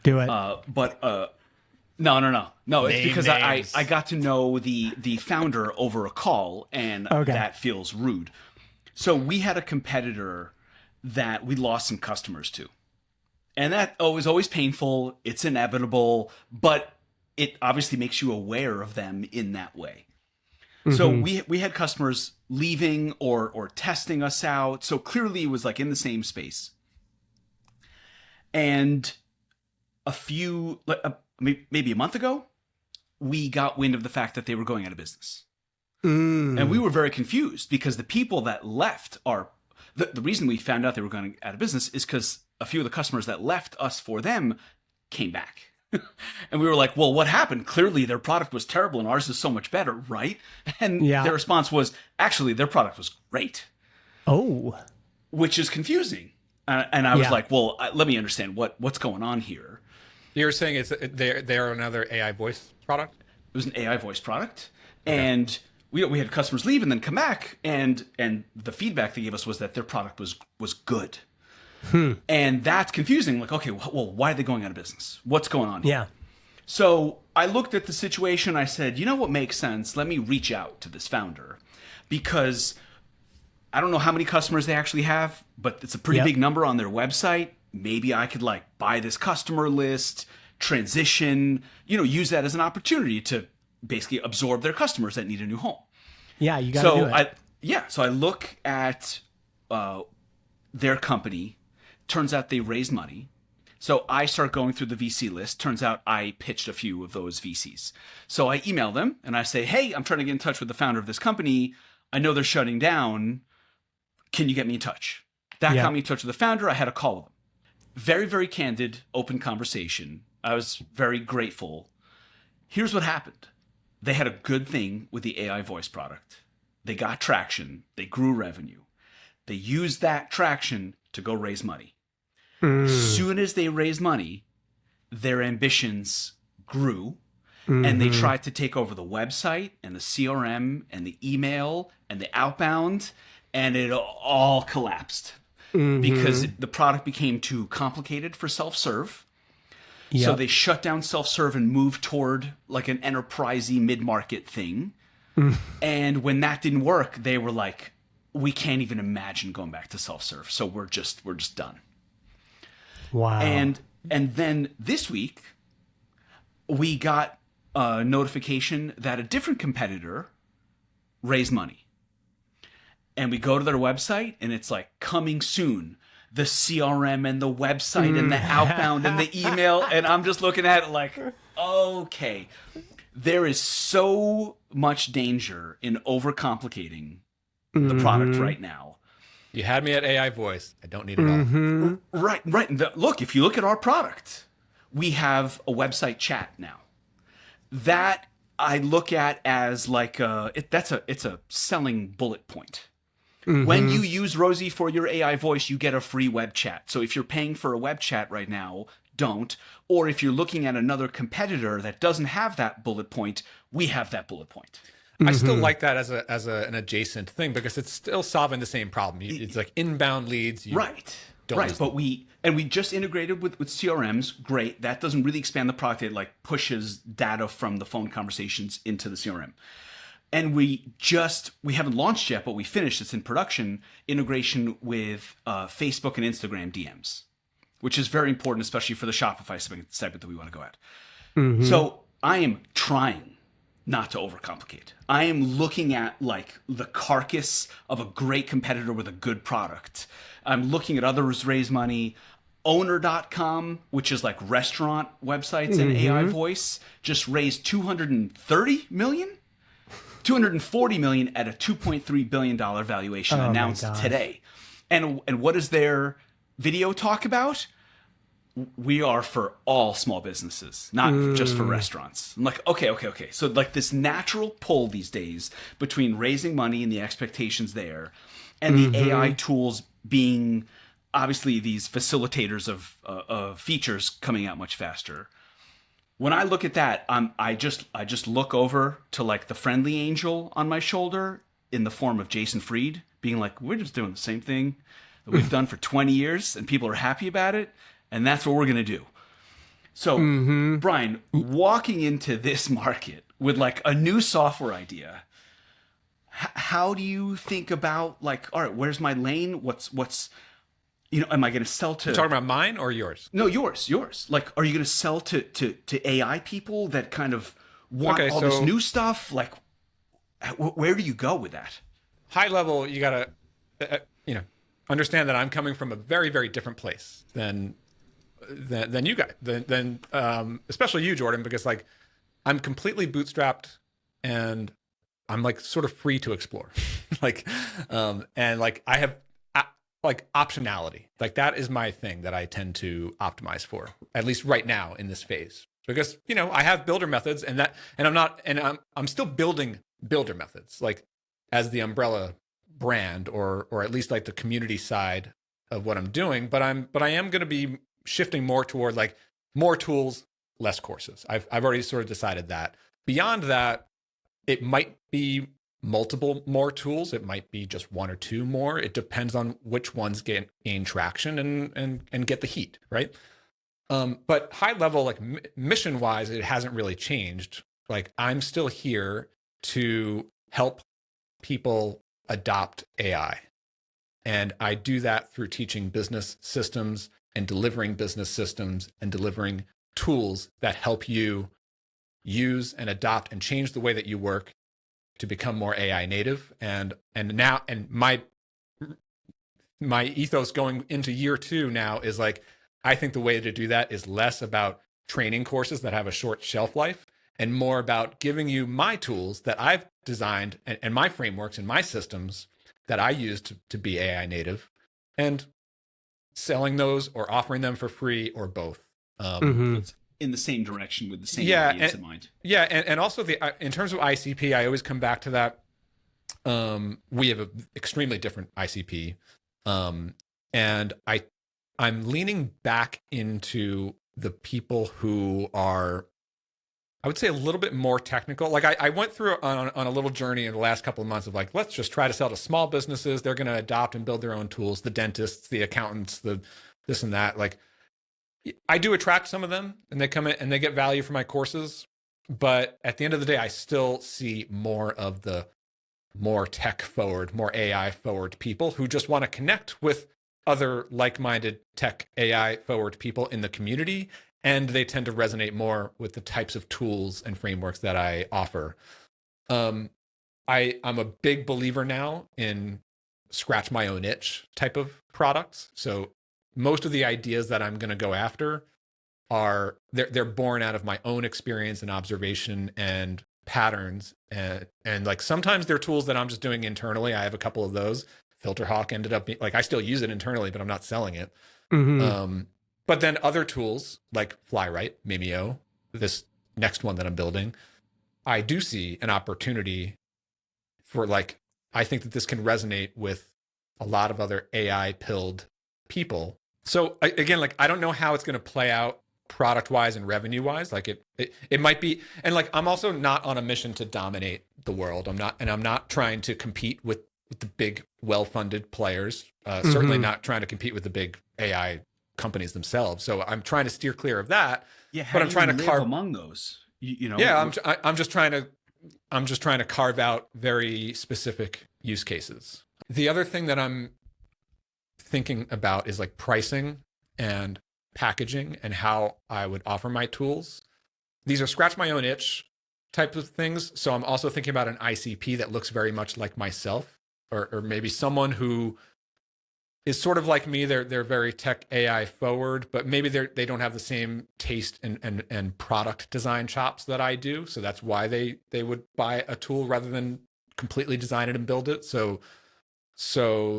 Speaker 1: Do it.
Speaker 3: No. It's because I got to know the founder over a call, and that feels rude. So we had a competitor that we lost some customers to, and that is always painful. It's inevitable, but it obviously makes you aware of them in that way. So we had customers leaving or testing us out. So clearly it was like in the same space. And maybe a month ago, we got wind of the fact that they were going out of business.
Speaker 1: Mm.
Speaker 3: And we were very confused because the people that left the reason we found out they were going out of business is because a few of the customers that left us for them came back. And we were like, well, what happened? Clearly their product was terrible and ours is so much better, right? And
Speaker 1: Yeah.
Speaker 3: their response was, actually, their product was great,
Speaker 1: Oh.
Speaker 3: which is confusing. And I was
Speaker 1: Yeah.
Speaker 3: like, well, let me understand what's going on here.
Speaker 2: You're saying they're another AI voice product?
Speaker 3: It was an AI voice product. And we had customers leave and then come back, and the feedback they gave us was that their product was good. And that's confusing. Like, okay, well, why are they going out of business? What's going on here?
Speaker 1: Yeah.
Speaker 3: So I looked at the situation. I said, you know what makes sense? Let me reach out to this founder, because I don't know how many customers they actually have, but it's a pretty
Speaker 1: Yep.
Speaker 3: big number on their website. Maybe I could buy this customer list, transition, use that as an opportunity to basically absorb their customers that need a new home.
Speaker 1: Yeah, you got to do it.
Speaker 3: So I look at their company. Turns out they raised money. So I start going through the VC list. Turns out I pitched a few of those VCs. So I email them and I say, hey, I'm trying to get in touch with the founder of this company. I know they're shutting down. Can you get me in touch? That got me in touch with the founder. I had a call with him. Very, very candid, open conversation. I was very grateful. Here's what happened. They had a good thing with the AI voice product. They got traction. They grew revenue. They used that traction to go raise money. As soon as they raised money, their ambitions grew, and they tried to take over the website and the CRM and the email and the outbound, and it all collapsed because the product became too complicated for self-serve.
Speaker 1: Yep.
Speaker 3: So they shut down self-serve and moved toward like an enterprisey mid-market thing. And when that didn't work, they were like, we can't even imagine going back to self-serve. So we're just done.
Speaker 1: Wow.
Speaker 3: And then this week, we got a notification that a different competitor raised money. And we go to their website, and it's like, coming soon. The CRM and the website and the outbound and the email. And I'm just looking at it like, okay. There is so much danger in overcomplicating the product right now.
Speaker 2: You had me at AI voice. I don't need it all.
Speaker 3: Right. Look, if you look at our product, we have a website chat now. That I look at as like it's a selling bullet point. When you use Rosie for your AI voice, you get a free web chat. So if you're paying for a web chat right now, don't. Or if you're looking at another competitor that doesn't have that bullet point, we have that bullet point.
Speaker 2: I still like that as an adjacent thing because it's still solving the same problem. It's like inbound leads.
Speaker 3: Right.
Speaker 2: Don't
Speaker 3: Right.
Speaker 2: lose
Speaker 3: But we just integrated with CRMs. Great. That doesn't really expand the product. It like pushes data from the phone conversations into the CRM. And we haven't launched yet, but we finished. It's in production integration with Facebook and Instagram DMs, which is very important, especially for the Shopify segment that we want to go at. So I am trying not to overcomplicate. I am looking at like the carcass of a great competitor with a good product. I'm looking at others raise money. Owner.com, which is like restaurant websites and AI voice, just raised $230 million. $240 million at a $2.3 billion valuation announced today. And what does their video talk about? We are for all small businesses, not just for restaurants. I'm like, okay. So like this natural pull these days between raising money and the expectations there and the AI tools being obviously these facilitators of features coming out much faster. When I look at that, I just look over to like the friendly angel on my shoulder in the form of Jason Fried, being like, we're just doing the same thing that we've done for 20 years and people are happy about it. And that's what we're going to do. So, Brian, walking into this market with like a new software idea, how do you think about like, all right, where's my lane? What's am I going to sell to...
Speaker 2: You're talking about mine or yours?
Speaker 3: No, yours. Like, are you going to sell to AI people that kind of want this new stuff? Like, where do you go with that?
Speaker 2: High level, you got to, understand that I'm coming from a very, very different place than than you guys, than especially you, Jordan, because like I'm completely bootstrapped and I'm like sort of free to explore, like, and like I have like optionality. Like that is my thing that I tend to optimize for, at least right now in this phase, because I have builder methods, and I'm still building builder methods, like as the umbrella brand, or at least like the community side of what I'm doing. But I am going to be shifting more toward like more tools, less courses. I've already sort of decided that. Beyond that, it might be multiple more tools. It might be just one or two more. It depends on which ones gain traction and get the heat, right? But high level, like mission wise, it hasn't really changed. Like I'm still here to help people adopt AI. And I do that through teaching business systems and delivering business systems and delivering tools that help you use and adopt and change the way that you work to become more AI native. And my ethos going into year 2 now is like, I think the way to do that is less about training courses that have a short shelf life and more about giving you my tools that I've designed and my frameworks and my systems that I use to be AI native, and selling those or offering them for free or both.
Speaker 3: It's in the same direction with the same audience in mind.
Speaker 2: Yeah, and also in terms of ICP, I always come back to that. We have an extremely different ICP, and I'm leaning back into the people who are, I would say, a little bit more technical. Like I went through on a little journey in the last couple of months of like, let's just try to sell to small businesses. They're going to adopt and build their own tools. The dentists, the accountants, the this and that. Like I do attract some of them, and they come in and they get value from my courses. But at the end of the day, I still see more of the more tech forward, more AI forward people who just want to connect with other like-minded tech AI forward people in the community. And they tend to resonate more with the types of tools and frameworks that I offer. I'm a big believer now in scratch my own itch type of products. So most of the ideas that I'm going to go after they're born out of my own experience and observation and patterns. And like sometimes they're tools that I'm just doing internally. I have a couple of those. FilterHawk ended up being like, I still use it internally, but I'm not selling it. But then other tools like Flywrite, Mimeo, this next one that I'm building, I do see an opportunity for like, I think that this can resonate with a lot of other AI pilled people. So again, like, I don't know how it's going to play out product wise and revenue wise. Like it might be, and like, I'm also not on a mission to dominate the world. I'm not trying to compete with the big, well-funded players. Certainly not trying to compete with the big AI companies themselves. So I'm trying to steer clear of that.
Speaker 3: Yeah,
Speaker 2: but I'm trying to carve
Speaker 3: among those. You know.
Speaker 2: Yeah, I'm just trying to carve out very specific use cases. The other thing that I'm thinking about is like pricing and packaging and how I would offer my tools. These are scratch my own itch type of things. So I'm also thinking about an ICP that looks very much like myself, or maybe someone who is sort of like me. They're very tech AI forward, but maybe they don't have the same taste and product design chops that I do. So that's why they would buy a tool rather than completely design it and build it. So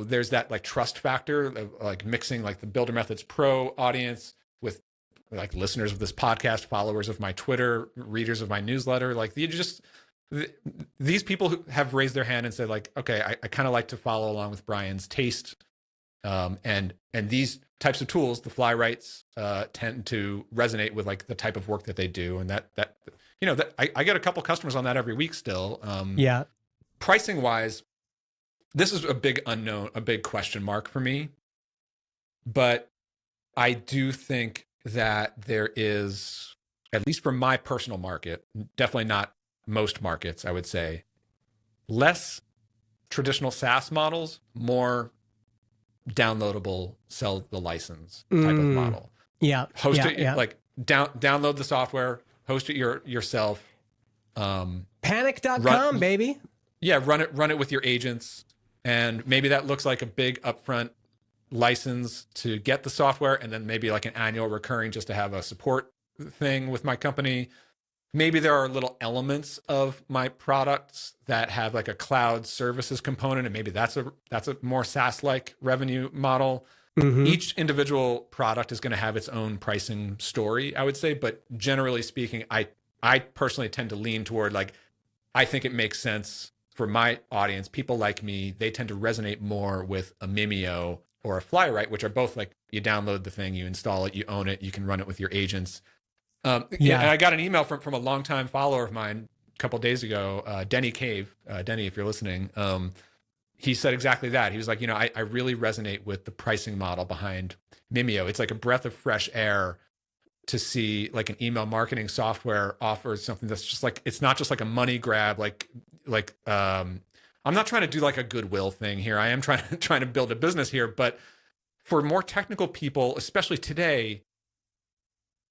Speaker 2: there's that like trust factor of like mixing like the Builder Methods Pro audience with like listeners of this podcast, followers of my Twitter, readers of my newsletter. Like these people who have raised their hand and said like, okay, I kind of like to follow along with Brian's taste. And these types of tools, the Flywrites, tend to resonate with like the type of work that they do. And that I get a couple customers on that every week still.
Speaker 1: Yeah.
Speaker 2: Pricing wise, this is a big unknown, a big question mark for me. But I do think that there is, at least for my personal market, definitely not most markets, I would say, less traditional SaaS models, more downloadable, sell the license type of model.
Speaker 1: Yeah.
Speaker 2: Host
Speaker 1: yeah,
Speaker 2: it,
Speaker 1: yeah.
Speaker 2: like download the software, host it yourself.
Speaker 1: Panic.com, baby.
Speaker 2: Yeah, run it with your agents. And maybe that looks like a big upfront license to get the software, and then maybe like an annual recurring just to have a support thing with my company. Maybe there are little elements of my products that have like a cloud services component, and maybe that's a more SaaS-like revenue model. Each individual product is going to have its own pricing story, I would say. But generally speaking, I personally tend to lean toward like, I think it makes sense for my audience. People like me, they tend to resonate more with a Mimeo or a Flywrite, which are both like, you download the thing, you install it, you own it, you can run it with your agents. And I got an email from a longtime follower of mine a couple of days ago, Denny Cave. Denny, if you're listening, he said exactly that. He was like, I really resonate with the pricing model behind Mimeo. It's like a breath of fresh air to see like an email marketing software offers something that's just like, it's not just like a money grab. I'm not trying to do like a goodwill thing here. I am trying to build a business here, but for more technical people, especially today,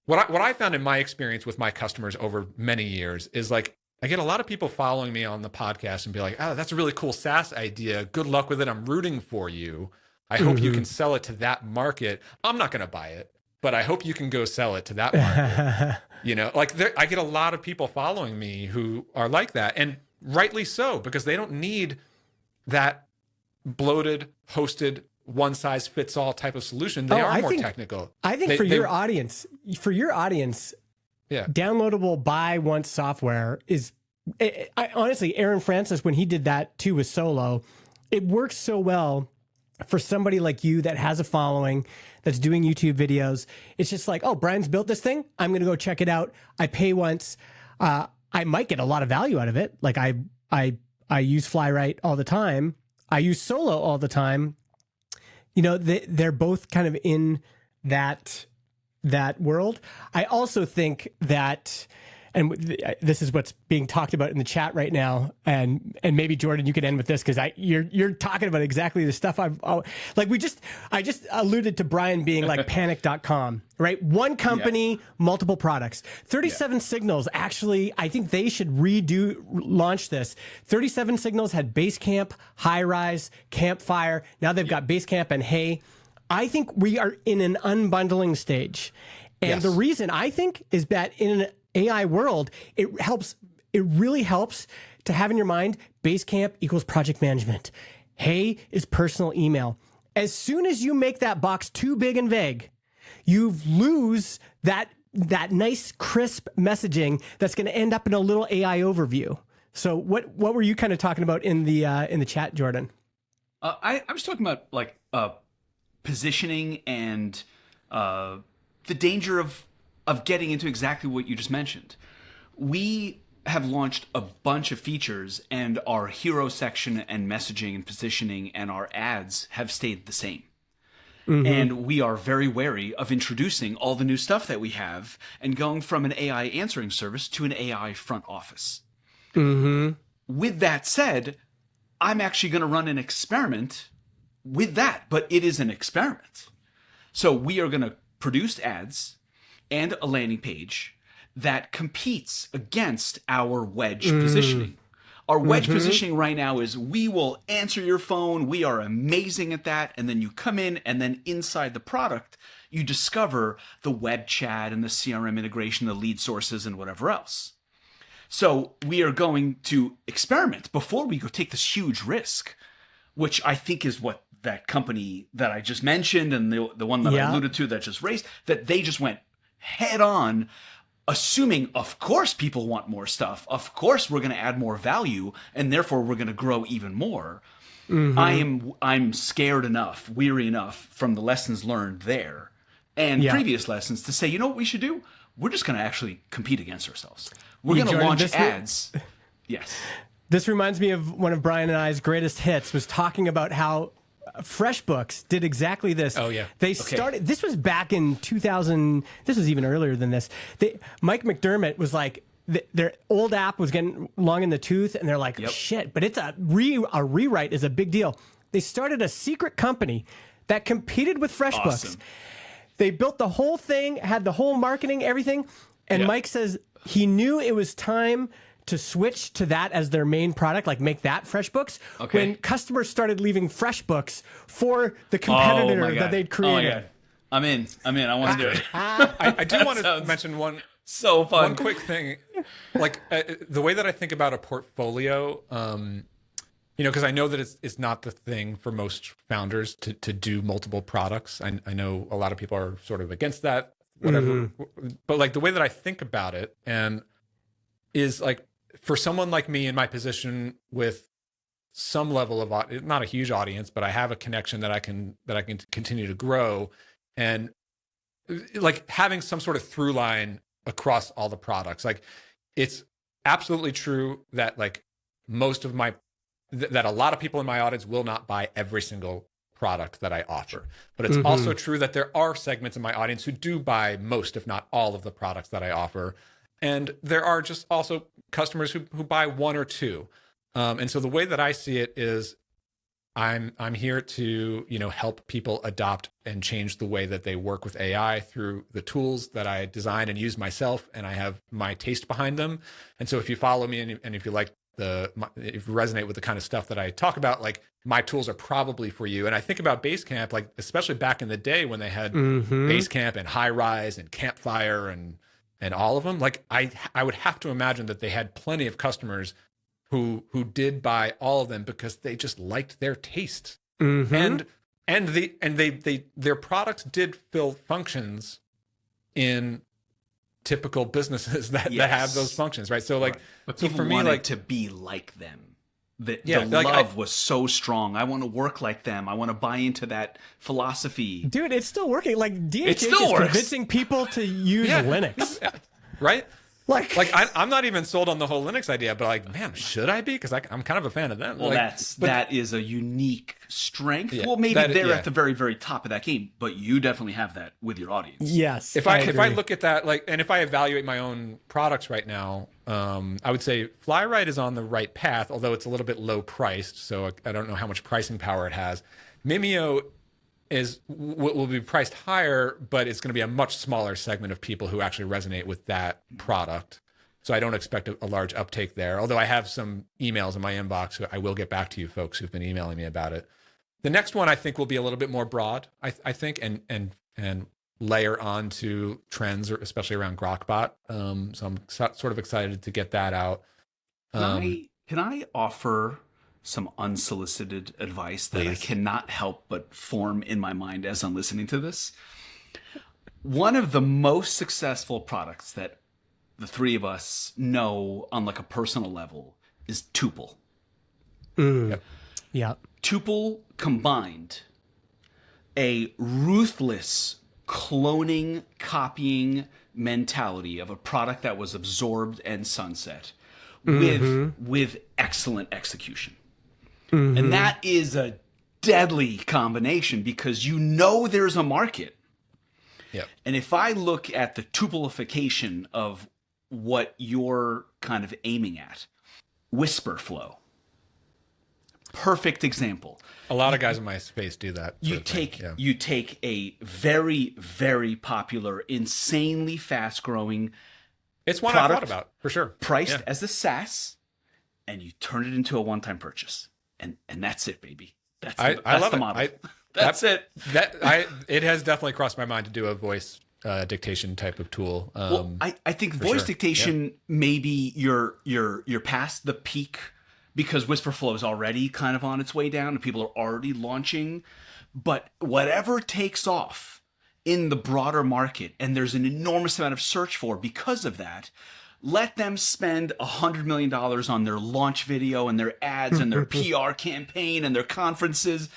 Speaker 2: what I found in my experience with my customers over many years is like, I get a lot of people following me on the podcast and be like, oh, that's a really cool SaaS idea. Good luck with it. I'm rooting for you. I hope you can sell it to that market. I'm not going to buy it, but I hope you can go sell it to that market. I get a lot of people following me who are like that, and rightly so, because they don't need that bloated, hosted, one size fits all type of solution. They are more technical.
Speaker 1: I think for your audience, downloadable buy once software is, honestly, Aaron Francis, when he did that too with Solo, it works so well for somebody like you that has a following, that's doing YouTube videos. It's just like, oh, Brian's built this thing, I'm going to go check it out. I pay once. I might get a lot of value out of it. Like I use Flywrite all the time. I use Solo all the time. They're both kind of in that world. I also think that, and this is what's being talked about in the chat right now, and maybe Jordan, you can end with this, because you're talking about exactly the stuff I just alluded to Brian being like panic.com, right? One company, multiple products. 37 Signals, actually, I think they should launch this. 37 Signals had Basecamp, Highrise, Campfire. Now they've got Basecamp and Hey. I think we are in an unbundling stage. And the reason I think is that in an AI world, it really helps to have in your mind, Basecamp equals project management. Hey is personal email. As soon as you make that box too big and vague, you lose that nice crisp messaging that's going to end up in a little AI overview. So what were you kind of talking about in the chat, Jordan?
Speaker 3: I was talking about like positioning and the danger of getting into exactly what you just mentioned. We have launched a bunch of features, and our hero section and messaging and positioning and our ads have stayed the same. And we are very wary of introducing all the new stuff that we have and going from an AI answering service to an AI front office. With that said, I'm actually going to run an experiment with that, but it is an experiment. So we are going to produce ads and a landing page that competes against our wedge positioning. Our wedge positioning right now is, we will answer your phone. We are amazing at that. And then you come in, and then inside the product, you discover the web chat and the CRM integration, the lead sources, and whatever else. So we are going to experiment before we go take this huge risk, which I think is what that company that I just mentioned and the one that I alluded to that just raised, that they just went head on, assuming, of course, people want more stuff. Of course, we're going to add more value, and therefore we're going to grow even more. I'm scared enough, weary enough from the lessons learned there and previous lessons to say, you know what we should do? We're just going to actually compete against ourselves. We're going to launch ads. Yes.
Speaker 1: This reminds me of one of Brian and I's greatest hits, was talking about how FreshBooks did exactly this.
Speaker 2: Oh, yeah.
Speaker 1: They started, this was back in 2000, this was even earlier than this. Mike McDermott was like, their old app was getting long in the tooth, and they're like, shit, but it's a rewrite is a big deal. They started a secret company that competed with FreshBooks. Awesome. They built the whole thing, had the whole marketing, everything. And Mike says he knew it was time to switch to that as their main product, like make that FreshBooks,
Speaker 3: Okay.
Speaker 1: when customers started leaving FreshBooks for the competitor that they'd created.
Speaker 3: I'm in. I want to do it.
Speaker 2: I do want to
Speaker 3: sounds
Speaker 2: mention
Speaker 3: So fun.
Speaker 2: one quick thing, like the way that I think about a portfolio, because I know that it's not the thing for most founders to do multiple products. I know a lot of people are sort of against that, whatever. But like the way that I think about it, and is like for someone like me in my position with some level of not a huge audience, but I have a connection that I can continue to grow, and like having some sort of through line across all the products. Like it's absolutely true that like most of that a lot of people in my audience will not buy every single product that I offer. But it's also true that there are segments in my audience who do buy most, if not all, of the products that I offer. And there are just also customers who buy one or two. And so the way that I see it is I'm here to, help people adopt and change the way that they work with AI through the tools that I design and use myself, and I have my taste behind them. And so if you follow me and if you like if you resonate with the kind of stuff that I talk about, like my tools are probably for you. And I think about Basecamp, like especially back in the day when they had Basecamp and Highrise and Campfire and all of them, like I would have to imagine that they had plenty of customers who did buy all of them because they just liked their taste. And their products did fill functions in typical businesses that have those functions, right? So like,
Speaker 3: but
Speaker 2: so
Speaker 3: people
Speaker 2: for me,
Speaker 3: wanted
Speaker 2: like
Speaker 3: to be like them. The
Speaker 2: like
Speaker 3: love was so strong. I want to work like them. I want to buy into that philosophy.
Speaker 1: Dude, it's still working. Like DHH
Speaker 3: still
Speaker 1: is
Speaker 3: works.
Speaker 1: convincing people to use Linux.
Speaker 2: right?
Speaker 1: Like
Speaker 2: I'm not even sold on the whole Linux idea, but like, man, should I be? Because I'm kind of a fan of them.
Speaker 3: Well,
Speaker 2: like,
Speaker 3: that is a unique strength.
Speaker 2: Yeah,
Speaker 3: well, maybe
Speaker 2: that-
Speaker 3: they're
Speaker 2: yeah.
Speaker 3: at the very, very top of that game, but you definitely have that with your audience.
Speaker 1: yes.
Speaker 2: if I
Speaker 1: agree.
Speaker 2: look at that, like, and if I evaluate my own products right now, I would say Flyride is on the right path, although it's a little bit low priced. So I don't know how much pricing power it has. Mimeo will be priced higher, but it's going to be a much smaller segment of people who actually resonate with that product. So I don't expect a large uptake there, although I have some emails in my inbox. So I will get back to you folks who've been emailing me about it. The next one I think will be a little bit more broad, I think, and layer onto trends, or especially around Grokbot. So I'm sort of excited to get that out.
Speaker 3: Can I offer some unsolicited advice that I cannot help but form in my mind as I'm listening to this? One of the most successful products that the three of us know on like a personal level is Tuple.
Speaker 1: Yeah.
Speaker 3: Tuple combined a ruthless cloning, copying mentality of a product that was absorbed and sunset with excellent execution. And that is a deadly combination because there's a market.
Speaker 2: Yep.
Speaker 3: And if I look at the Tupleification of what you're kind of aiming at, Whisperflow, perfect example.
Speaker 2: A lot of guys in my space do that.
Speaker 3: You take a very, very popular, insanely fast-growing
Speaker 2: It's one
Speaker 3: product
Speaker 2: I thought about for sure.
Speaker 3: priced as a SaaS, and you turn it into a one-time purchase, and that's it, baby. That's
Speaker 2: I love
Speaker 3: the
Speaker 2: it.
Speaker 3: model. That's it.
Speaker 2: It has definitely crossed my mind to do a voice dictation type of tool.
Speaker 3: Well, I think voice
Speaker 2: sure.
Speaker 3: dictation maybe you're past the peak because Whisperflow is already kind of on its way down and people are already launching. But whatever takes off in the broader market, and there's an enormous amount of search for because of that, let them spend $100 million on their launch video and their ads and their PR campaign and their conferences,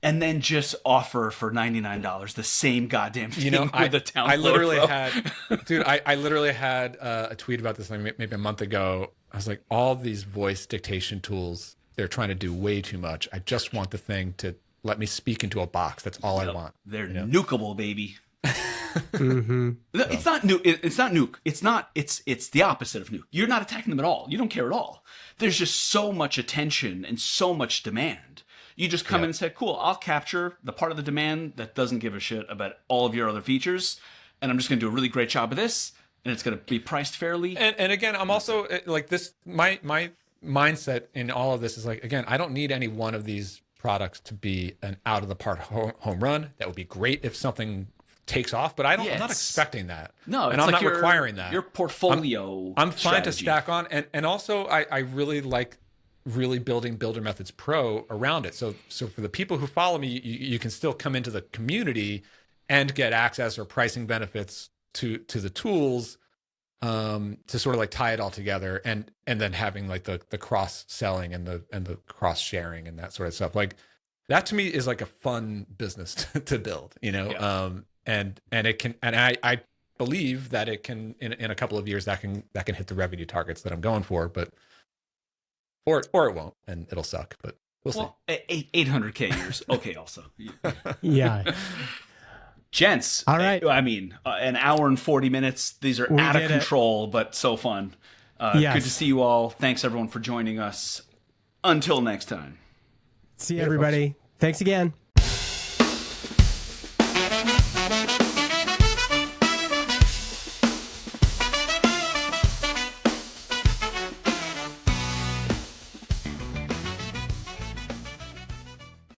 Speaker 3: and then just offer for $99 the same goddamn thing with the Town
Speaker 2: I literally
Speaker 3: Pro.
Speaker 2: I literally had a tweet about this like maybe a month ago. I was like, all these voice dictation tools, they're trying to do way too much. I just want the thing to let me speak into a box. That's all I want.
Speaker 3: They're nukeable, baby. No, it's not nuke. It's not nuke. It's the opposite of nuke. You're not attacking them at all. You don't care at all. There's just so much attention and so much demand. You just come in and say, cool, I'll capture the part of the demand that doesn't give a shit about all of your other features, and I'm just going to do a really great job of this, and it's going to be priced fairly.
Speaker 2: And again, I'm also like this. My mindset in all of this is like, again, I don't need any one of these products to be an out of the park home run. That would be great if something takes off, but I'm not expecting that.
Speaker 3: No,
Speaker 2: and I'm not requiring that.
Speaker 3: Your portfolio.
Speaker 2: I'm fine to stack on, and also I really like really building Builder Methods Pro around it. So for the people who follow me, you can still come into the community and get access or pricing benefits to the tools, to sort of like tie it all together, and then having like the cross selling and the cross sharing and that sort of stuff. Like that to me is like a fun business to build,
Speaker 3: Yeah.
Speaker 2: And it can, and I believe that it can in a couple of years that can hit the revenue targets that I'm going for, but or it won't, and it'll suck, but we'll see.
Speaker 3: 800K years. Okay. Also.
Speaker 1: Yeah.
Speaker 3: Gents.
Speaker 1: All right.
Speaker 3: I mean, an hour and 40 minutes. These are out of control, but so fun.
Speaker 1: Yes.
Speaker 3: Good to see you all. Thanks everyone for joining us. Until next time.
Speaker 1: See you, everybody. Thanks again.